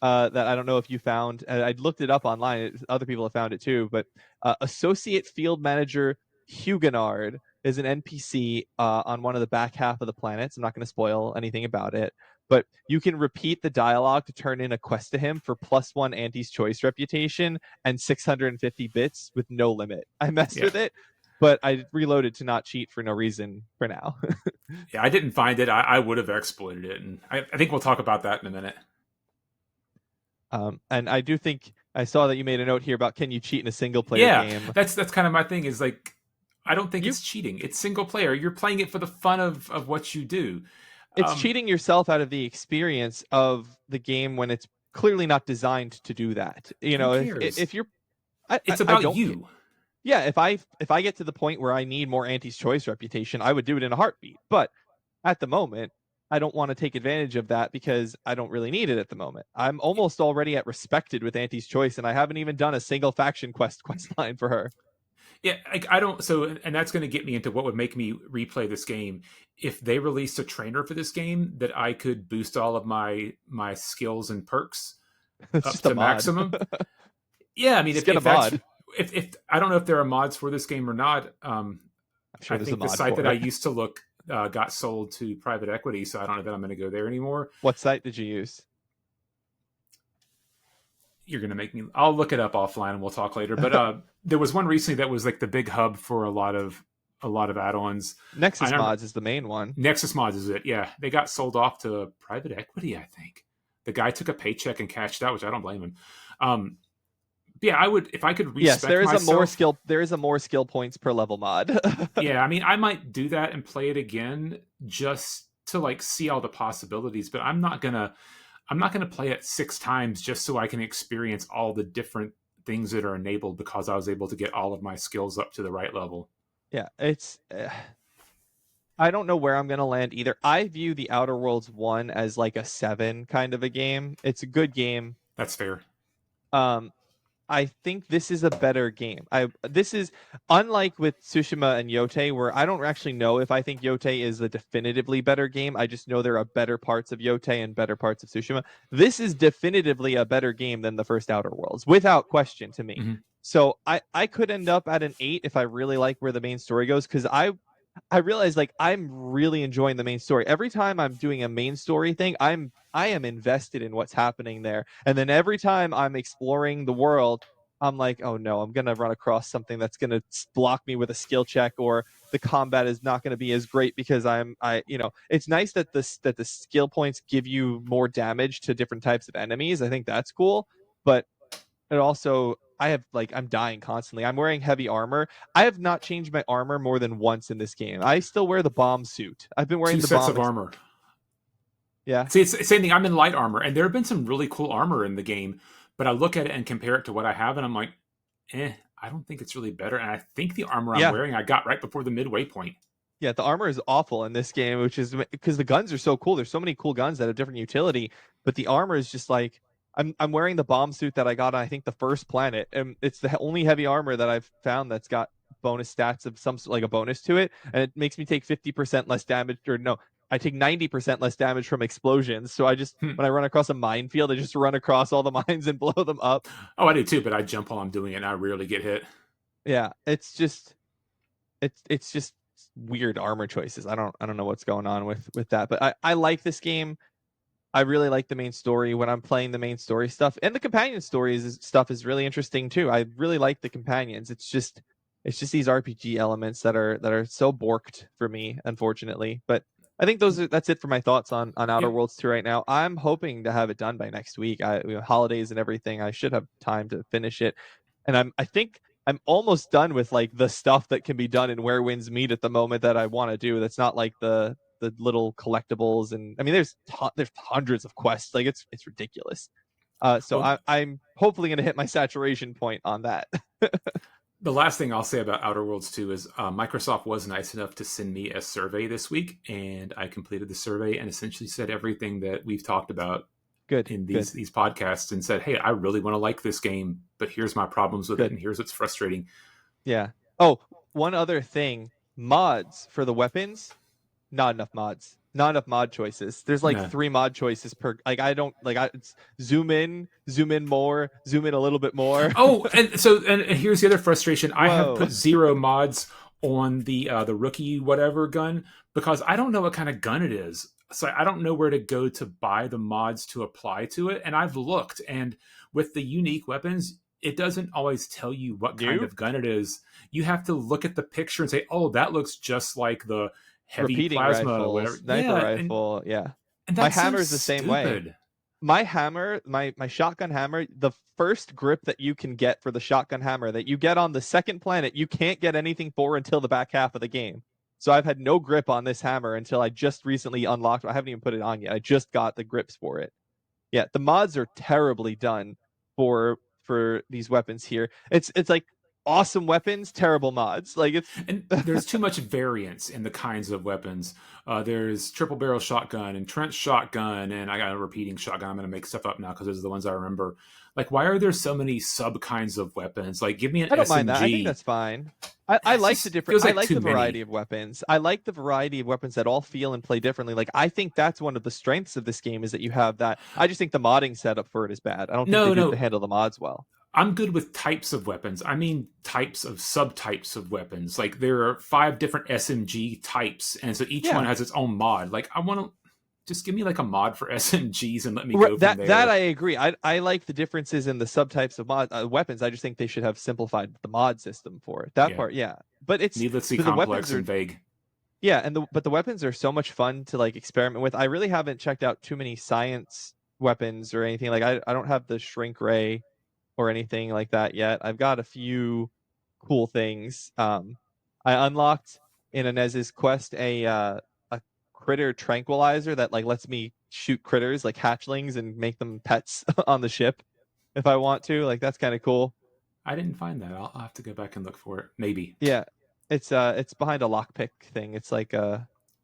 that I don't know if you found. I looked it up online. Other people have found it too. But Associate Field Manager Huguenard is an NPC on one of the back half of the planets. I'm not going to spoil anything about it, but you can repeat the dialogue to turn in a quest to him for +1 Auntie's Choice reputation and 650 bits with no limit. I messed Yeah. with it, but I reloaded to not cheat for no reason for now. Yeah, I didn't find it. I would have exploited it, and I think we'll talk about that in a minute. And I do think I saw that you made a note here about can you cheat in a single player Yeah, game? that's kind of my thing. Is like I don't think You it's cheating. It's single player. You're playing it for the fun of what you do. it's Um, cheating yourself out of the experience of the game when it's clearly not designed to do that. You who know, cares? if you're It's I about don't care. you. Yeah, if I get to the point where I need more Auntie's Choice reputation, I would do it in a heartbeat. But at the moment, I don't want to take advantage of that because I don't really need it at the moment. I'm almost already at respected with Auntie's Choice, and I haven't even done a single faction quest line for her. Yeah, I don't. So, and that's going to get me into what would make me replay this game. If they released a trainer for this game that I could boost all of my skills and perks It's up just a to mod. maximum. Yeah, I mean, Just get a if that's mod. if I don't know if there are mods for this game or not. I'm sure I there's a think the mod site that for I it. used to look got sold to private equity, so I don't know that I'm going to go there anymore. What site did you use? You're going to make me. I'll look it up offline and we'll talk later. But there was one recently that was like the big hub for a lot of add-ons. I Nexus remember Mods is the main one. Nexus Mods is it? Yeah, they got sold off to private equity. I think the guy took a paycheck and cashed out, which I don't blame him. Um, yeah, I would if I could Yes, respect myself. there is a more skill points per level mod. Yeah, I mean, I might do that and play it again just to like see all the possibilities, but I'm not gonna play it 6 times just so I can experience all the different things that are enabled because I was able to get all of my skills up to the right level. Yeah, it's I don't know where I'm gonna land either. I view the Outer Worlds 1 as like a 7 kind of a game. It's a good game. That's fair. Um, I think this is a better game. This is unlike with Tsushima and Yote, where I don't actually know if I think Yote is a definitively better game. I just know there are better parts of Yote and better parts of Tsushima. This is definitively a better game than the first Outer Worlds, without question to me. Hmm. So I could end up at an 8 if I really like where the main story goes, because I realize like I'm really enjoying the main story. Every time I'm doing a main story thing, I am invested in what's happening there. And then every time I'm exploring the world, I'm like, oh no, I'm gonna run across something that's gonna block me with a skill check, or the combat is not gonna be as great because it's nice that the skill points give you more damage to different types of enemies. I think that's cool, but it also I have like I'm dying constantly. I'm wearing heavy armor. I have not changed my armor more than once in this game. I still wear the bomb suit. I've been Two wearing the sets bomb. of armor. Yeah. See, it's the same thing. I'm in light armor, and there have been some really cool armor in the game, but I look at it and compare it to what I have, and I'm like, I don't think it's really better. And I think the armor I'm Yeah. wearing I got right before the midway point. Yeah, the armor is awful in this game, which is because the guns are so cool. There's so many cool guns that have different utility, but the armor is just like I'm wearing the bomb suit that I got on I think the first planet, and it's the only heavy armor that I've found that's got bonus stats of some like a bonus to it, and it makes me take 50% less damage, or no, I take 90% less damage from explosions. So I just Hmm. when I run across a minefield, I just run across all the mines and blow them up. Oh, I do too, but I jump while I'm doing it, and I rarely get hit. Yeah, it's just weird armor choices. I don't know what's going on with that, but I like this game. I really like the main story when I'm playing the main story stuff, and the companion stories stuff is really interesting too. I really like the companions. It's just these RPG elements that are so borked for me, unfortunately. But I think that's it for my thoughts on Outer Yeah. Worlds 2 right now. I'm hoping to have it done by next week. Holidays and everything, I should have time to finish it. And I think I'm almost done with like the stuff that can be done in Where Winds Meet at the moment that I want to do. That's not like the little collectibles, and I mean there's hundreds of quests. Like it's ridiculous. So Well, I'm hopefully going to hit my saturation point on that. the last thing I'll say about Outer Worlds 2 is Microsoft was nice enough to send me a survey this week, and I completed the survey and essentially said everything that we've talked about Good, in good, these podcasts, and said, "Hey, I really want to like this game, but here's my problems with it, good. and here's what's frustrating." Yeah. Oh, one other thing, mods for the weapons. Not enough mods. Not enough mod choices. There's like No. 3 mod choices per. Like I don't like. It's zoom in more, zoom in a little bit more. Oh, and here's the other frustration. I have Whoa, put zero mods on the rookie whatever gun because I don't know what kind of gun it is. So I don't know where to go to buy the mods to apply to it. And I've looked, and with the unique weapons, it doesn't always tell you what kind new of gun it is. You have to look at the picture and say, "Oh, that looks just like the heavy repeating plasma, whatever." rifles, sniper Yeah, and rifle. Yeah, and my that's so hammer is the same way. stupid. My hammer, my shotgun hammer, the first grip that you can get for the shotgun hammer that you get on the second planet, you can't get anything for until the back half of the game. So I've had no grip on this hammer until I just recently unlocked. I haven't even put it on yet. I just got the grips for it. Yeah, the mods are terribly done for these weapons here. It's like awesome weapons, terrible mods. Like it's And there's too much variance in the kinds of weapons. There's triple barrel shotgun and trench shotgun, and I got a repeating shotgun. I'm going to make stuff up now because those are the ones I remember. Like, why are there so many sub kinds of weapons? Like, give me an I don't mind that. I think SMG. that's fine. I It like the just different. feels I like like too the variety many. of weapons. I like the variety of weapons that all feel and play differently. Like I think that's one of the strengths of this game is that you have that. I just think the modding setup for it is bad. I don't think they No, do the no, handle the mods well. I'm good with types of weapons. I mean types of subtypes of weapons. Like there are 5 different SMG types, and so each one Yeah, has its own mod. Like I want to just give me like a mod for SMGs and let me go from that there. I agree. I like the differences in the subtypes of weapons. I just think they should have simplified the mod system for it. That Yeah, part, yeah. But it's needlessly but the weapons complex are and vague. yeah, and the weapons are so much fun to like experiment with. I really haven't checked out too many science weapons or anything. Like I don't have the shrink ray or anything like that yet. I've got a few cool things. I unlocked in Inez's quest a critter tranquilizer that like lets me shoot critters like hatchlings and make them pets on the ship if I want to. Like that's kind of cool. I didn't find that. I'll have to go back and look for it. Maybe. Yeah, it's behind a lockpick thing. It's like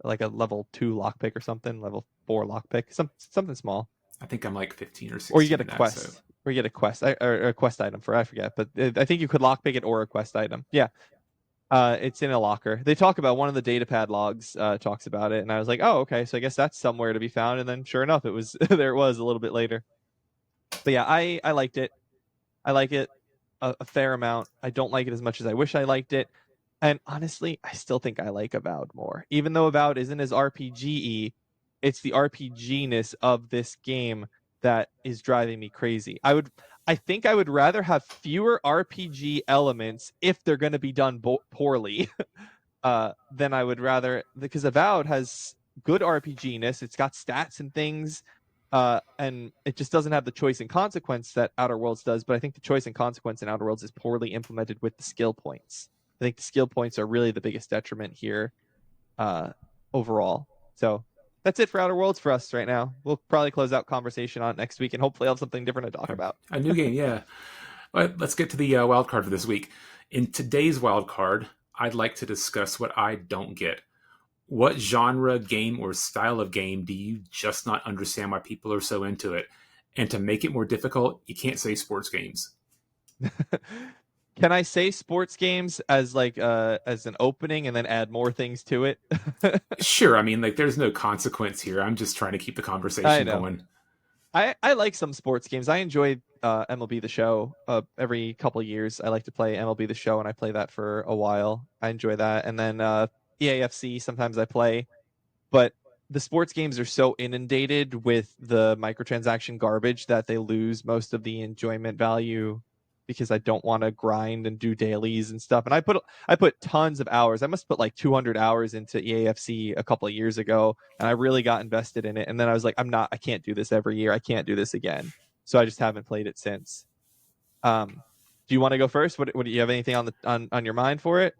like a level 2 lockpick or something, level 4 lockpick, something small. I think I'm like 15 or Or you 16 get a in that. So quest, or you get a quest, or a quest item for, I forget, but I think you could lockpick it or a quest item. Yeah, it's in a locker. They talk about one of the datapad logs talks about it, and I was like, oh, okay, so I guess that's somewhere to be found. And then sure enough, it was there. It was a little bit later. But yeah, I liked it. I like it a fair amount. I don't like it as much as I wish I liked it. And honestly, I still think I like Avowed more. Even though Avowed isn't as RPG-y, it's the RPG-ness of this game that is driving me crazy. I think I would rather have fewer RPG elements if they're going to be done poorly than I would rather, because Avowed has good RPG-ness. It's got stats and things, and it just doesn't have the choice and consequence that Outer Worlds does. But I think the choice and consequence in Outer Worlds is poorly implemented with the skill points. I think the skill points are really the biggest detriment here overall. So that's it for Outer Worlds for us right now. We'll probably close out conversation on it next week, and hopefully have something different to talk about. a new game, yeah. Let's get to the wild card for this week. In today's wild card, I'd like to discuss what I don't get. What genre, game, or style of game do you just not understand why people are so into it? And to make it more difficult, you can't say sports games. Can I say sports games as like as an opening and then add more things to it? Sure, I mean, like, there's no consequence here. I'm just trying to keep the I conversation know. going. I like some sports games. I enjoy MLB The Show. Every couple years, I like to play MLB The Show, and I play that for a while. I enjoy that. And then EAFC, sometimes I play. But the sports games are so inundated with the microtransaction garbage that they lose most of the enjoyment value, because I don't want to grind and do dailies and stuff. And I put tons of hours. I must put like 200 hours into EAFC a couple of years ago, and I really got invested in it. And then I was like, I can't do this every year. I can't do this again. So I just haven't played it since. Um, do you want to go first? What do you have anything on your mind for it?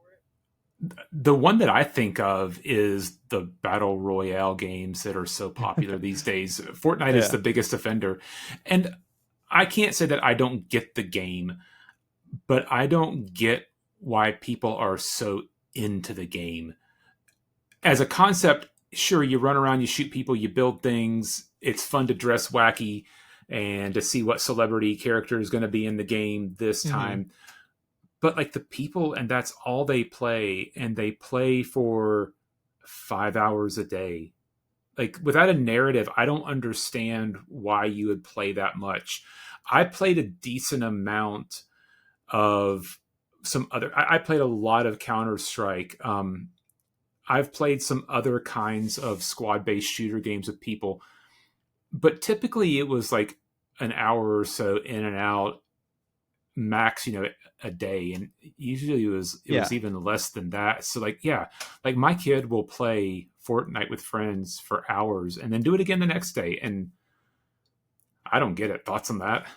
The one that I think of is the battle royale games that are so popular these days. Fortnite is Yeah. the biggest offender. And I can't say that I don't get the game, but I don't get why people are so into the game. As a concept, sure, you run around, you shoot people, you build things. It's fun to dress wacky and to see what celebrity character is going to be in the game this Hmm. time. But like the people, and that's all they play, and they play for 5 hours a day. Like, without a narrative, I don't understand why you would play that much. I played a decent amount of some other. I played a lot of Counter Strike. I've played some other kinds of squad based shooter games with people, but typically it was like an hour or so in and out max, a day, and usually it was Yeah. even less than that. So, like, yeah, like my kid will play Fortnite with friends for hours and then do it again the next day, and I don't get it. Thoughts on that?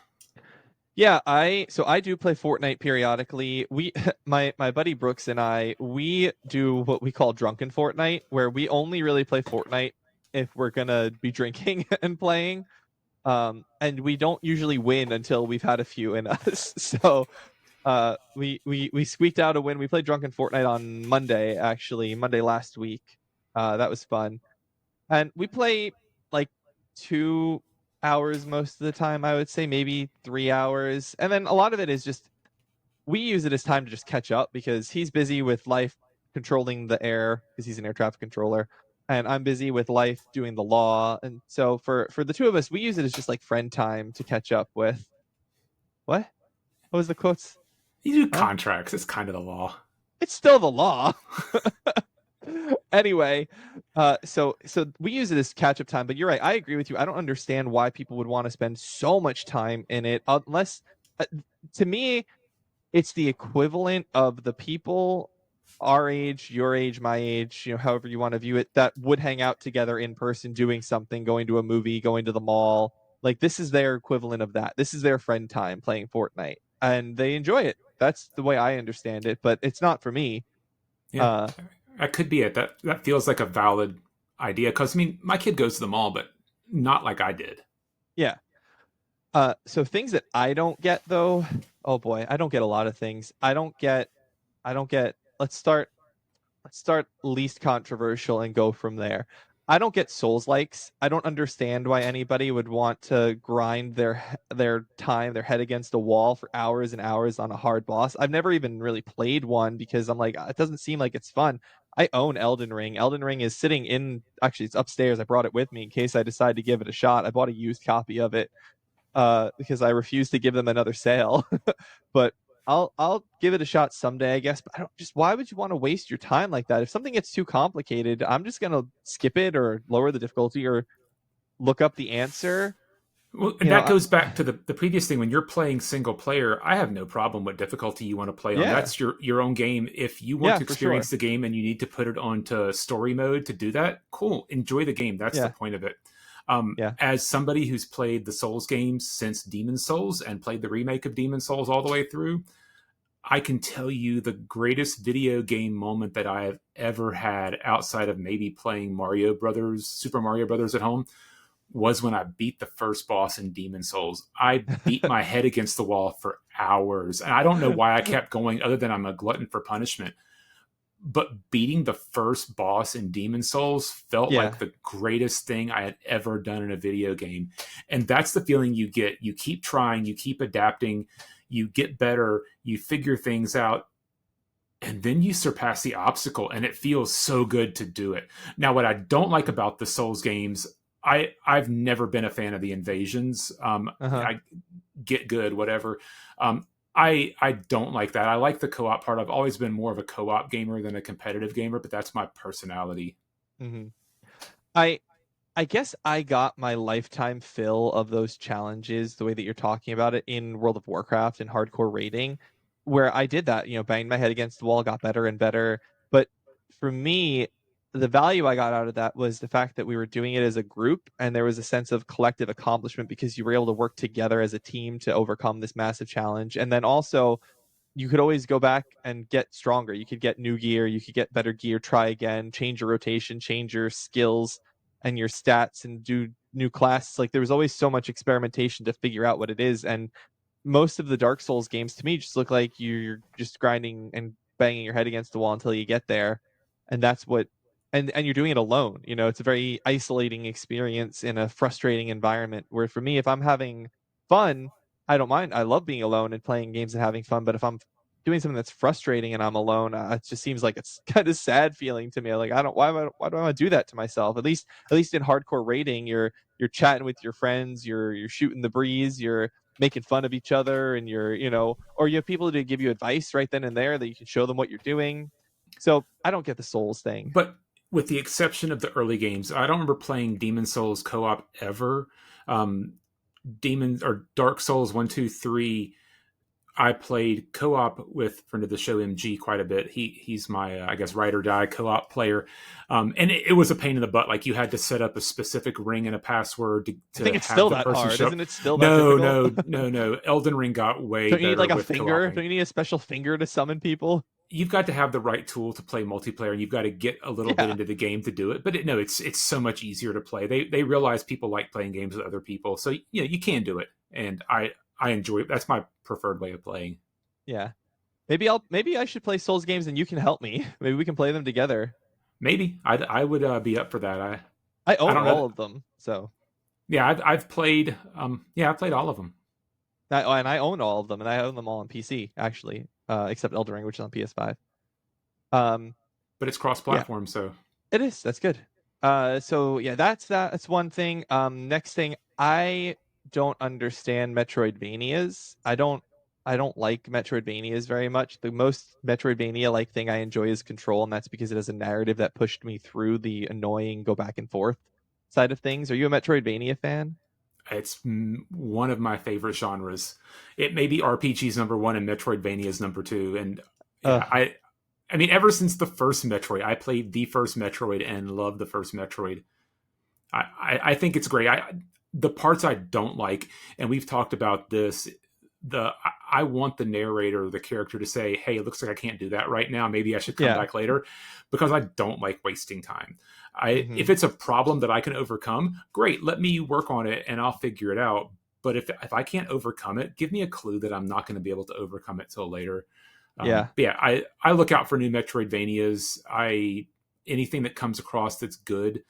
Yeah, I do play Fortnite periodically. We my buddy Brooks and we do what we call drunken Fortnite, where we only really play Fortnite if we're gonna be drinking and playing. And we don't usually win until we've had a few in us. So we squeaked out a win. We played drunken Fortnite on Monday, actually, Monday last week. That was fun. And we play like 2 hours most of the time, I would say, maybe 3 hours. And then a lot of it is just we use it as time to just catch up, because he's busy with life controlling the air because he's an air traffic controller. And I'm busy with life doing the law. And so for the two of us, we use it as just like friend time to catch up with. What? What was the quotes? You do Huh? contracts. It's kind of the law. It's still the law. Anyway, so we use it as catch up time. But you're right. I agree with you. I don't understand why people would want to spend so much time in it, unless, to me, it's the equivalent of the people our age, your age, my age, however you want to view it, that would hang out together in person, doing something, going to a movie, going to the mall. Like, this is their equivalent of that. This is their friend time playing Fortnite, and they enjoy it. That's the way I understand it, but it's not for me. Yeah, Uh, that could be it. That feels like a valid idea, because I mean, my kid goes to the mall, but not like I did. yeah. So things that I don't get though, oh boy, I don't get a lot of things. I don't get. Let's start. let's start least controversial and go from there. I don't get Souls likes. I don't understand why anybody would want to grind their head against a wall for hours and hours on a hard boss. I've never even really played one because I'm like, it doesn't seem like it's fun. I own Elden Ring. Elden Ring is sitting in, actually, it's upstairs. I brought it with me in case I decide to give it a shot. I bought a used copy of it because I refuse to give them another sale. But I'll give it a shot someday, I guess. But I don't just why would you want to waste your time like that? If something gets too complicated, I'm just gonna skip it or lower the difficulty or look up the answer. Well, and You know, that goes back to the previous thing. When you're playing single player, I have no problem what difficulty you want to play on. yeah, That's your own game. If you want yeah, to for sure. experience the game and you need to put it onto story mode to do that, cool. Enjoy the game. That's the Yeah, point of it. yeah. As somebody who's played the Souls games since Demon Souls and played the remake of Demon Souls all the way through, I can tell you the greatest video game moment that I have ever had outside of maybe playing Mario Brothers, Super Mario Brothers at home was when I beat the first boss in Demon Souls. I beat my head against the wall for hours. And I don't know why I kept going other than I'm a glutton for punishment. But beating the first boss in Demon Souls felt Yeah. like the greatest thing I had ever done in a video game. And that's the feeling you get. You keep trying, you keep adapting, you get better, you figure things out, and then you surpass the obstacle and it feels so good to do it. Now, what I don't like about the Souls games, I've never been a fan of the invasions. Uh-huh. I get good, whatever. I don't like that. I like the co-op part. I've always been more of a co-op gamer than a competitive gamer, but that's my personality. Hmm. I I guess I got my lifetime fill of those challenges, the way that you're talking about it in World of Warcraft and hardcore raiding, where I did that, banged my head against the wall, got better and better. But for me, the value I got out of that was the fact that we were doing it as a group and there was a sense of collective accomplishment because you were able to work together as a team to overcome this massive challenge. And then also you could always go back and get stronger. You could get new gear, you could get better gear, try again, change your rotation, change your skills and your stats and do new classes. Like there was always so much experimentation to figure out what it is. And most of the Dark Souls games to me just look like you're just grinding and banging your head against the wall until you get there. And that's what and you're doing it alone. It's a very isolating experience in a frustrating environment where for me, if I'm having fun, I don't mind. I love being alone and playing games and having fun. But if I'm doing something that's frustrating and I'm alone, it just seems like it's kind of sad feeling to me. Like I don't why do I want to do that to myself? At least in hardcore raiding, you're chatting with your friends, you're shooting the breeze, you're making fun of each other, and or you have people to give you advice right then and there that you can show them what you're doing. So I don't get the souls thing. But with the exception of the early games, I don't remember playing Demon Souls co-op ever. Um, Demon or Dark Souls 1, 2, 3. I played co-op with friend of the show MG quite a bit. He's my I guess ride or die co-op player, and it was a pain in the butt. Like you had to set up a specific ring and a password to, I think to it's have still the that person hard, show isn't up. it? Still that No, difficult? no, no, no. Elden Ring got way Don't you need better like a with finger? co-oping. Don't you need a special finger to summon people? You've got to have the right tool to play multiplayer, and you've got to get a little bit Yeah, into the game to do it. But no, it's so much easier to play. They realize people like playing games with other people, so you can do it, and I enjoy it. That's my preferred way of playing. yeah. Maybe I should play Souls games and you can help me. Maybe we can play them together. Maybe I would be up for that. I I own don't know. all of them, so Yeah, I've played. I've played all of them, I own all of them, and I own them all on PC actually, except Elden Ring, which is on PS5. Um, but it's yeah, cross-platform, so it is. That's good. So yeah, that's one thing. Next thing, I don't understand Metroidvanias. I don't like Metroidvanias very much. The most Metroidvania like thing I enjoy is Control, and that's because it has a narrative that pushed me through the annoying go back and forth side of things. Are you a Metroidvania fan? it's one of my favorite genres. It may be RPG's number one and Metroidvania's number two, and yeah, Ugh. I mean, ever since the first Metroid, I played the first Metroid and loved the first Metroid. I think it's great. The parts I don't like, and we've talked about this. I want the narrator, the character, to say, "Hey, it looks like I can't do that right now. Maybe I should come Yeah. back later," because I don't like wasting time. If Hmm. it's a problem that I can overcome, great. Let me work on it, and I'll figure it out. But if I can't overcome it, give me a clue that I'm not going to be able to overcome it till later. Yeah. But yeah, I look out for new Metroidvanias. I anything that comes across that's good,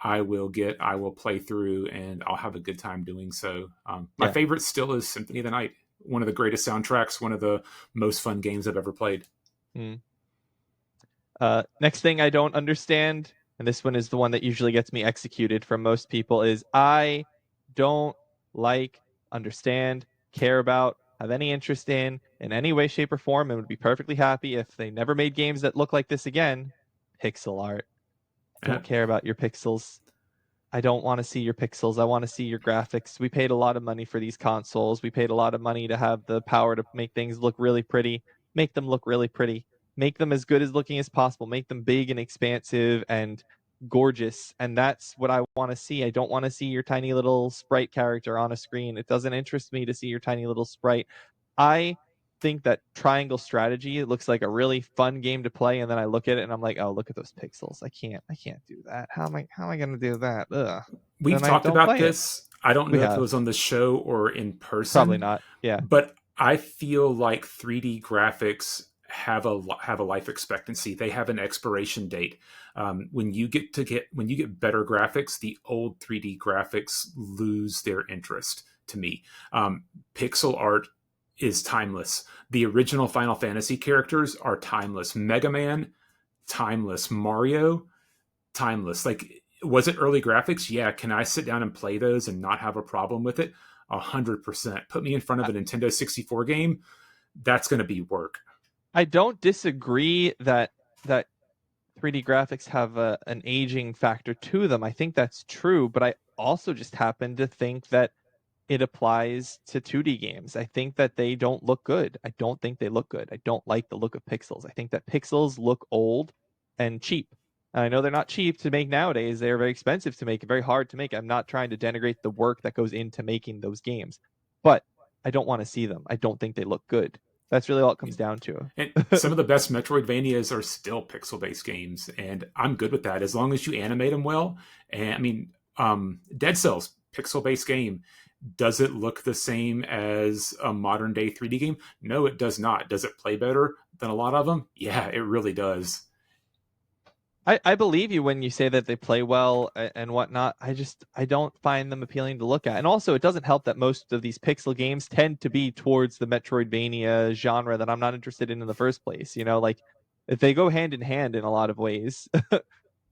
I will get. I will play through, and I'll have a good time doing so. My Yeah. favorite still is Symphony of the Night. One of the greatest soundtracks. One of the most fun games I've ever played. Mm. Next thing I don't understand, and this one is the one that usually gets me executed from most people, is I don't like, understand, care about, have any interest in any way, shape, or form, and would be perfectly happy if they never made games that look like this again. Pixel art. I Uh, don't care about your pixels. I don't want to see your pixels. I want to see your graphics. We paid a lot of money for these consoles. We paid a lot of money to have the power to make things look really pretty, make them look really pretty, make them as good as looking as possible, make them big and expansive and gorgeous. And that's what I want to see. I don't want to see your tiny little sprite character on a screen. It doesn't interest me to see your tiny little sprite. I think that Triangle Strategy, it looks like a really fun game to play, and then I look at it and I'm like, oh, look at those pixels. I can't do that. How am I gonna do that? Ugh. we've Then I talked don't about play it. this. I don't We know if it have. was on the show or in Probably person, not. Yeah. but I feel like 3D graphics have a life expectancy. They have an expiration date. When you get better graphics, the old 3D graphics lose their interest to me. Pixel art is timeless. The original Final Fantasy characters are timeless. Mega Man, timeless. Mario, timeless. Like, was it early graphics? Yeah. Can I sit down and play those and not have a problem with it? 100%. Put me in front of I, a Nintendo 64 game. That's going to be work. I don't disagree that 3D graphics have an aging factor to them. I think that's true, but I also just happen to think that it applies to 2D games. I think that they don't look good. I don't think they look good. I don't like the look of pixels. I think that pixels look old and cheap. And I know they're not cheap to make nowadays. They're very expensive to make, very hard to make. I'm not trying to denigrate the work that goes into making those games, but I don't want to see them. I don't think they look good. That's really all it comes down to. And some of the best Metroidvanias are still pixel based games, and I'm good with that as long as you animate them well. And I mean, Dead Cells, pixel based game. Does it look the same as a modern day 3D game? No, it does not. Does it play better than a lot of them? Yeah, it really does. I believe you when you say that they play well and whatnot. I don't find them appealing to look at. And also, it doesn't help that most of these pixel games tend to be towards the Metroidvania genre that I'm not interested in the first place. You know, like if they go hand in hand in a lot of ways.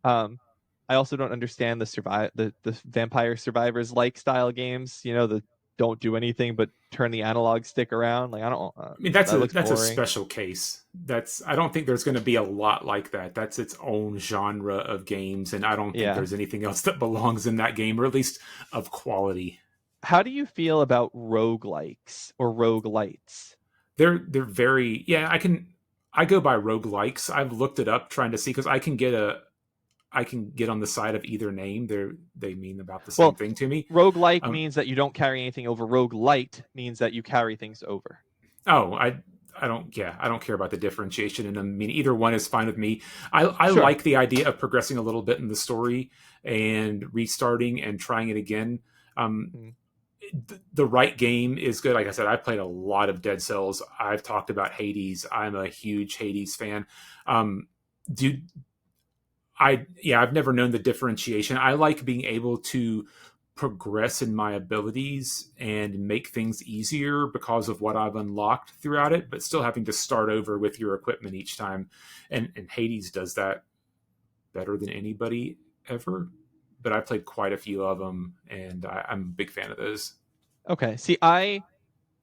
um, I also don't understand the Vampire Survivors like style games. You know, the don't do anything but turn the analog stick around. Like I don't. I mean, That looks that's a boring. special case. That's I don't think there's going to be a lot like that. That's its own genre of games, and I don't think Yeah. there's anything else that belongs in that game, or at least of quality. How do you feel about roguelikes or roguelites? They're very yeah. I go by roguelikes. I've looked it up trying to see because I can get on the side of either name. They mean about the same Well, thing to me. roguelike Um, means that you don't carry anything over. Roguelite means that you carry things over. oh, I don't yeah I don't care about the differentiation in them. I mean either one is fine with me. I Sure. like the idea of progressing a little bit in the story and restarting and trying it again. Um, Mm. the right game is good. Like I said, I've played a lot of Dead Cells. I've talked about Hades. I'm a huge Hades fan. Um, do I've never known the differentiation. I like being able to progress in my abilities and make things easier because of what I've unlocked throughout it, but still having to start over with your equipment each time. And Hades does that better than anybody ever. But I played quite a few of them, and I'm a big fan of those. Okay. See,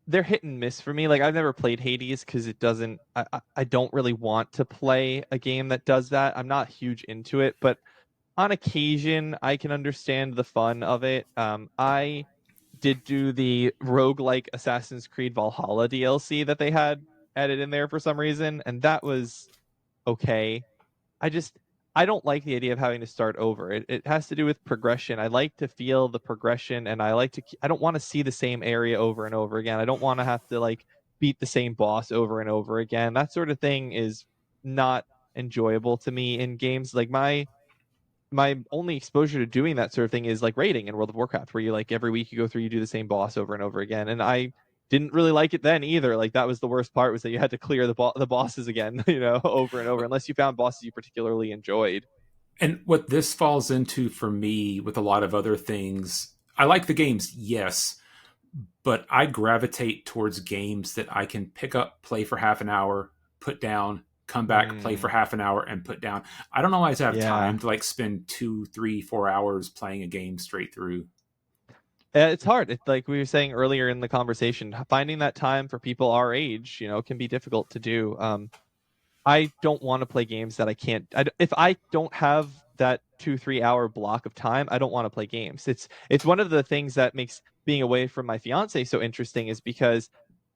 they're hit and miss for me. Like I've never played Hades because it doesn't. I don't really want to play a game that does that. I'm not huge into it, but on occasion I can understand the fun of it. I did do the roguelike Assassin's Creed Valhalla DLC that they had added in there for some reason, and that was okay. I just I don't like the idea of having to start over. It has to do with progression. I like to feel the progression, and I don't want to see the same area over and over again. I don't want to have to like beat the same boss over and over again. That sort of thing is not enjoyable to me in games. Like my only exposure to doing that sort of thing is like raiding in World of Warcraft, where you like every week you go through, you do the same boss over and over again. And didn't really like it then either. Like that was the worst part, was that you had to clear the bosses again, over and over, unless you found bosses you particularly enjoyed. And what this falls into for me with a lot of other things, I like the games, yes, but I gravitate towards games that I can pick up, play for half an hour, put down, come back, play for Mm, half an hour, and put down. I don't always have yeah. time to like spend 2, 3, 4 hours playing a game straight through. It's hard. It's like we were saying earlier in the conversation, finding that time for people our age, can be difficult to do. I don't want to play games that I can't. If I don't have that 2, 3 hour block of time, I don't want to play games. It's one of the things that makes being away from my fiance so interesting, is because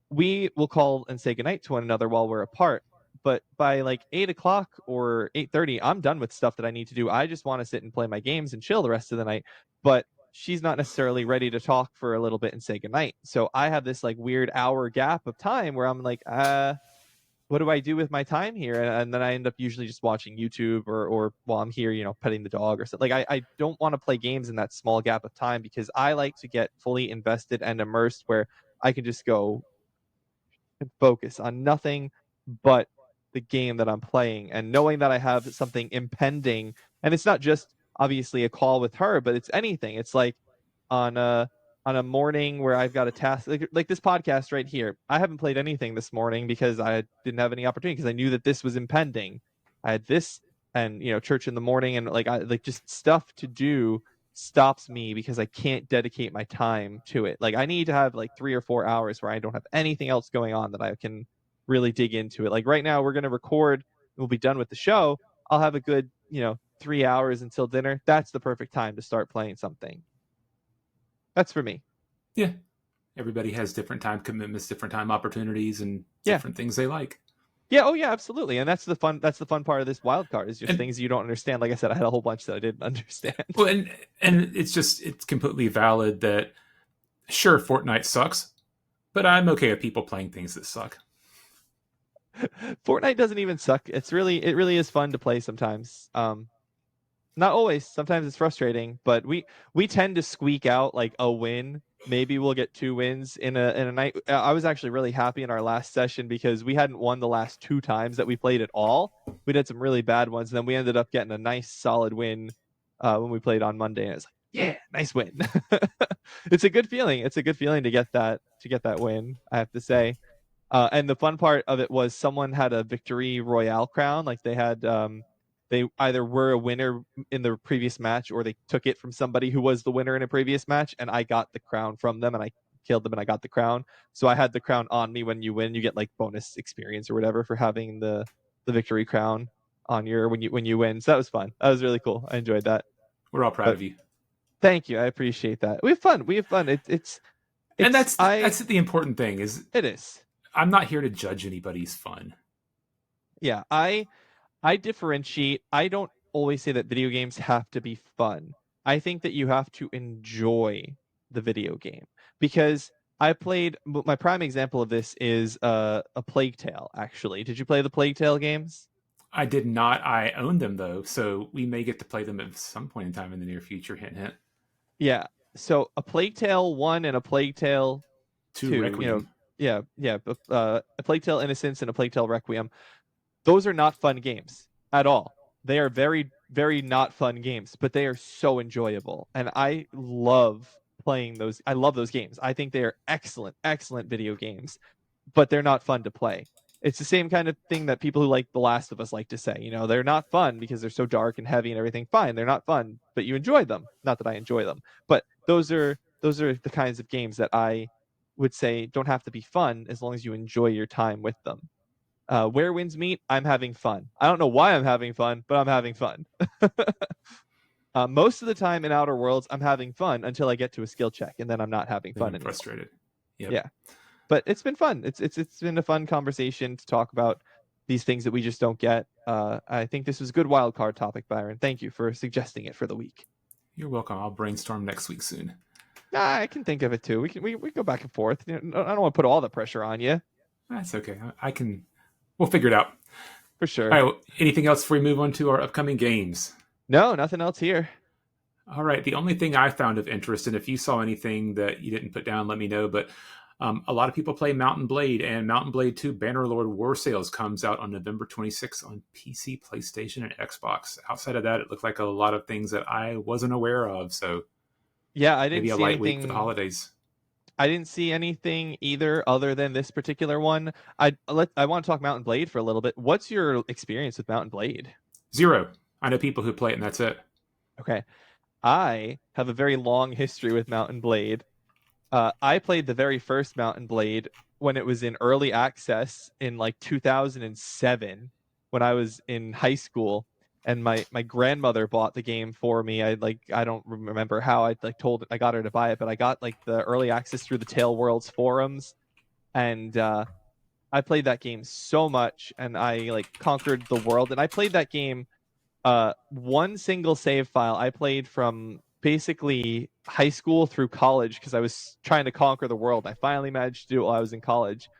we will call and say goodnight to one another while we're apart. But by like 8 o'clock or 8:30, I'm done with stuff that I need to do. I just want to sit and play my games and chill the rest of the night. But she's not necessarily ready to talk for a little bit and say goodnight. So I have this like weird hour gap of time where I'm like, what do I do with my time here? And then I end up usually just watching YouTube, or while I'm here, petting the dog or something. Like I don't want to play games in that small gap of time, because I like to get fully invested and immersed, where I can just go and focus on nothing but the game that I'm playing, and knowing that I have something impending. And it's not just obviously a call with her, but it's anything. It's like on a morning where I've got a task, like this podcast right here. I haven't played anything this morning because I didn't have any opportunity, because I knew that this was impending. I had this, and church in the morning, and like I like just stuff to do stops me because I can't dedicate my time to it. Like I need to have like 3 or 4 hours where I don't have anything else going on, that I can really dig into it. Like right now, we're going to record, we'll be done with the show. I'll have a good, 3 hours until dinner. That's the perfect time to start playing something. That's for me. Yeah, everybody has different time commitments, different time opportunities, and Yeah. different things they like. Yeah. Oh, yeah. Absolutely. And that's the fun. That's the fun part of this wild card, is just And things you don't understand. Like I said, I had a whole bunch that I didn't understand. well, and it's completely valid that sure Fortnite sucks, but I'm okay with people playing things that suck. Fortnite doesn't even suck. It really is fun to play sometimes. Not always. Sometimes it's frustrating, but we tend to squeak out like a win. Maybe we'll get 2 wins in a night. I was actually really happy in our last session, because we hadn't won the last 2 times that we played at all. We did some really bad ones, and then we ended up getting a nice solid win when we played on Monday. And it's like, yeah, nice win. It's a good feeling. It's a good feeling to get that win, I have to say. And the fun part of it was, someone had a victory royale crown. Like they either were a winner in the previous match, or they took it from somebody who was the winner in a previous match, and I got the crown from them, and I killed them and I got the crown. So I had the crown on me. When you win, you get like bonus experience or whatever for having the victory crown on your when you win. So that was fun. That was really cool. I enjoyed that. We're all proud But of you. thank you. I appreciate that. We have fun. We have fun. And It's I that's the important thing is it is. I'm not here to judge anybody's fun. Yeah, I differentiate. I don't always say that video games have to be fun. I think that you have to enjoy the video game, because I played, my prime example of this is a Plague Tale, actually. Did you play the Plague Tale games? I did not. I own them though, so we may get to play them at some point in time in the near future. Hint, hint. Yeah. So a Plague Tale 1 and a Plague Tale To 2, Requiem. yeah, yeah, a Plague Tale Innocence and a Plague Tale Requiem, those are not fun games at all. They are very, very not fun games, but they are so enjoyable. And I love playing those. I love those games. I think they are excellent, excellent video games, but they're not fun to play. It's the same kind of thing that people who like The Last of Us like to say. They're not fun because they're so dark and heavy and everything. Fine, they're not fun, but you enjoy them. Not that I enjoy them, but those are the kinds of games that I would say don't have to be fun as long as you enjoy your time with them. Where winds meet, I'm having fun. I don't know why I'm having fun, but I'm having fun. Most of the time in Outer Worlds, I'm having fun until I get to a skill check, and then I'm not having Then fun I'm anymore. frustrated. Yep. Yeah, but it's been fun. It's been a fun conversation to talk about these things that we just don't get. I think this was a good wild card topic, Byron. Thank you for suggesting it for the week. You're welcome. I'll brainstorm next week soon. I can think of it too. We go back and forth. I don't want to put all the pressure on you. That's okay. I can. We'll figure it out. For All sure. right. Well, anything else before we move on to our upcoming games? No, nothing else here. All right. The only thing I found of interest, and if you saw anything that you didn't put down, let me know. But A lot of people play Mountain Blade, and Mountain Blade 2 Bannerlord War Sales comes out on November 26th on PC, PlayStation, and Xbox. Outside of that, it looked like a lot of things that I wasn't aware of, so Yeah, I didn't maybe a see light week for the anything. holidays. I didn't see anything either other than this particular one. I want to talk Mountain Blade for a little bit. What's your experience with Mountain Blade? Zero. I know people who play it, and that's it. Okay. I have a very long history with Mountain Blade. I played the very first Mountain Blade when it was in early access in like 2007 when I was in high school, and my grandmother bought the game for me. I don't remember how I got her to buy it, but I got like the early access through the Tail Worlds forums, and I played that game so much, and I like conquered the world, and I played that game one single save file. I played from basically high school through college because I was trying to conquer the world. I finally managed to do it while I was in college.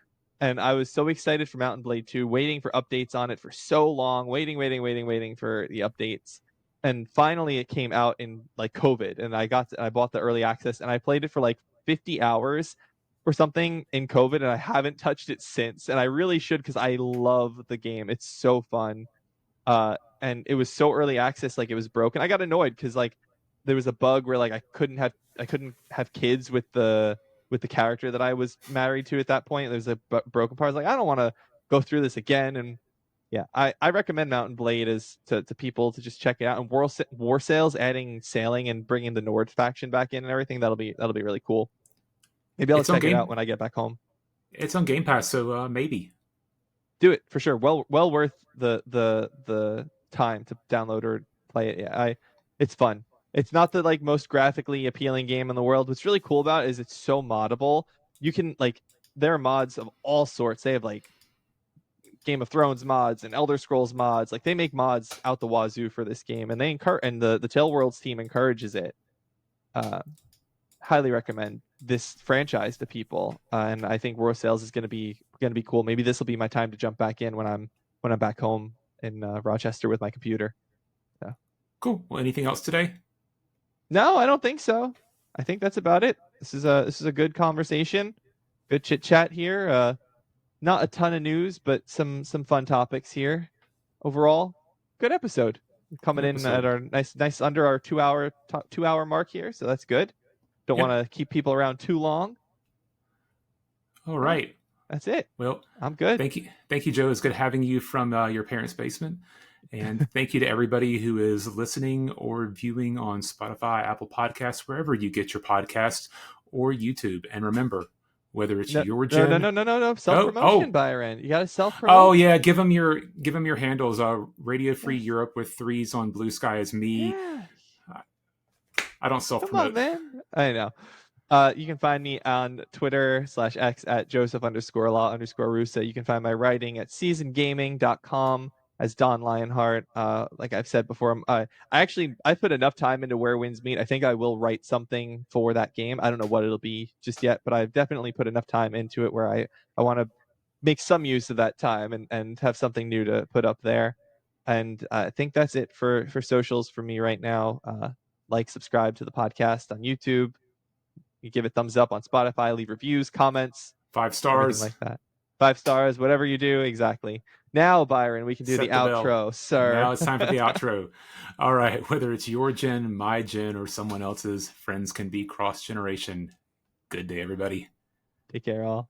And I was so excited for Mountain Blade 2, waiting for updates on it for so long, waiting for the updates. And finally it came out in like COVID, and I bought the early access, and I played it for like 50 hours or something in COVID, and I haven't touched it since. And I really should because I love the game. It's so fun. And it was so early access, like it was broken. I got annoyed because like there was a bug where like I couldn't have kids with the character that I was married to at that point. There's a broken part. I was like, I don't want to go through this again. And yeah, I recommend Mountain Blade as to people to just check it out. And War Sales, adding sailing and bringing the Nord faction back in and everything, that'll be really cool. Maybe I'll It's on check it out game. when I get back home. It's on Game Pass, so maybe. Do it for sure. Well worth the time to download or play it. Yeah, it's fun. It's not the like most graphically appealing game in the world. What's really cool about it is it's so moddable. You can like there are mods of all sorts. They have like Game of Thrones mods and Elder Scrolls mods. Like they make mods out the wazoo for this game, and they encourage and the Tale Worlds team encourages it. Uh, Highly recommend this franchise to people, and I think War Sales is going to be cool. Maybe this will be my time to jump back in when I'm back home in Rochester with my computer. Yeah. Cool. Well, anything else today? No, I don't think so. I think that's about it. This is a good conversation, good chit chat here. Not a ton of news, but some fun topics here. Overall, good episode. Coming Good in at episode. our nice under our 2 hour mark here, so that's good. Don't want Yep. to keep people around too long. All Yeah, right. that's it. Well, I'm good. thank you, Joe. It's good having you from your parents' basement, and thank you to everybody who is listening or viewing on Spotify, Apple Podcasts, wherever you get your podcasts, or YouTube. And remember, whether it's No, your no, no, gen, no, no, no, no. Self oh, promotion, oh, Byron. You got to self oh promote. yeah, give them your handles. Radio Free Yes. Europe with threes on Blue Sky is me. Yeah. I don't self Come on, promote. man. I know. You can find me on Twitter/X at Joseph_Law_Russa. You can find my writing at seasongaming.com as Don Lionheart. Like I've said before, I put enough time into Where Winds Meet. I think I will write something for that game. I don't know what it'll be just yet, but I've definitely put enough time into it where I want to make some use of that time and have something new to put up there. And I think that's it for socials for me right now. Like, subscribe to the podcast on YouTube. You give it thumbs up on Spotify, leave reviews, comments, Five everything stars. like that. 5 stars, whatever you do, exactly. Now, Byron, we can do the Set the bell. outro, Now sir. it's time for the outro. All right, whether it's your gen, my gen, or someone else's, friends can be cross generation. Good day, everybody. Take care, all.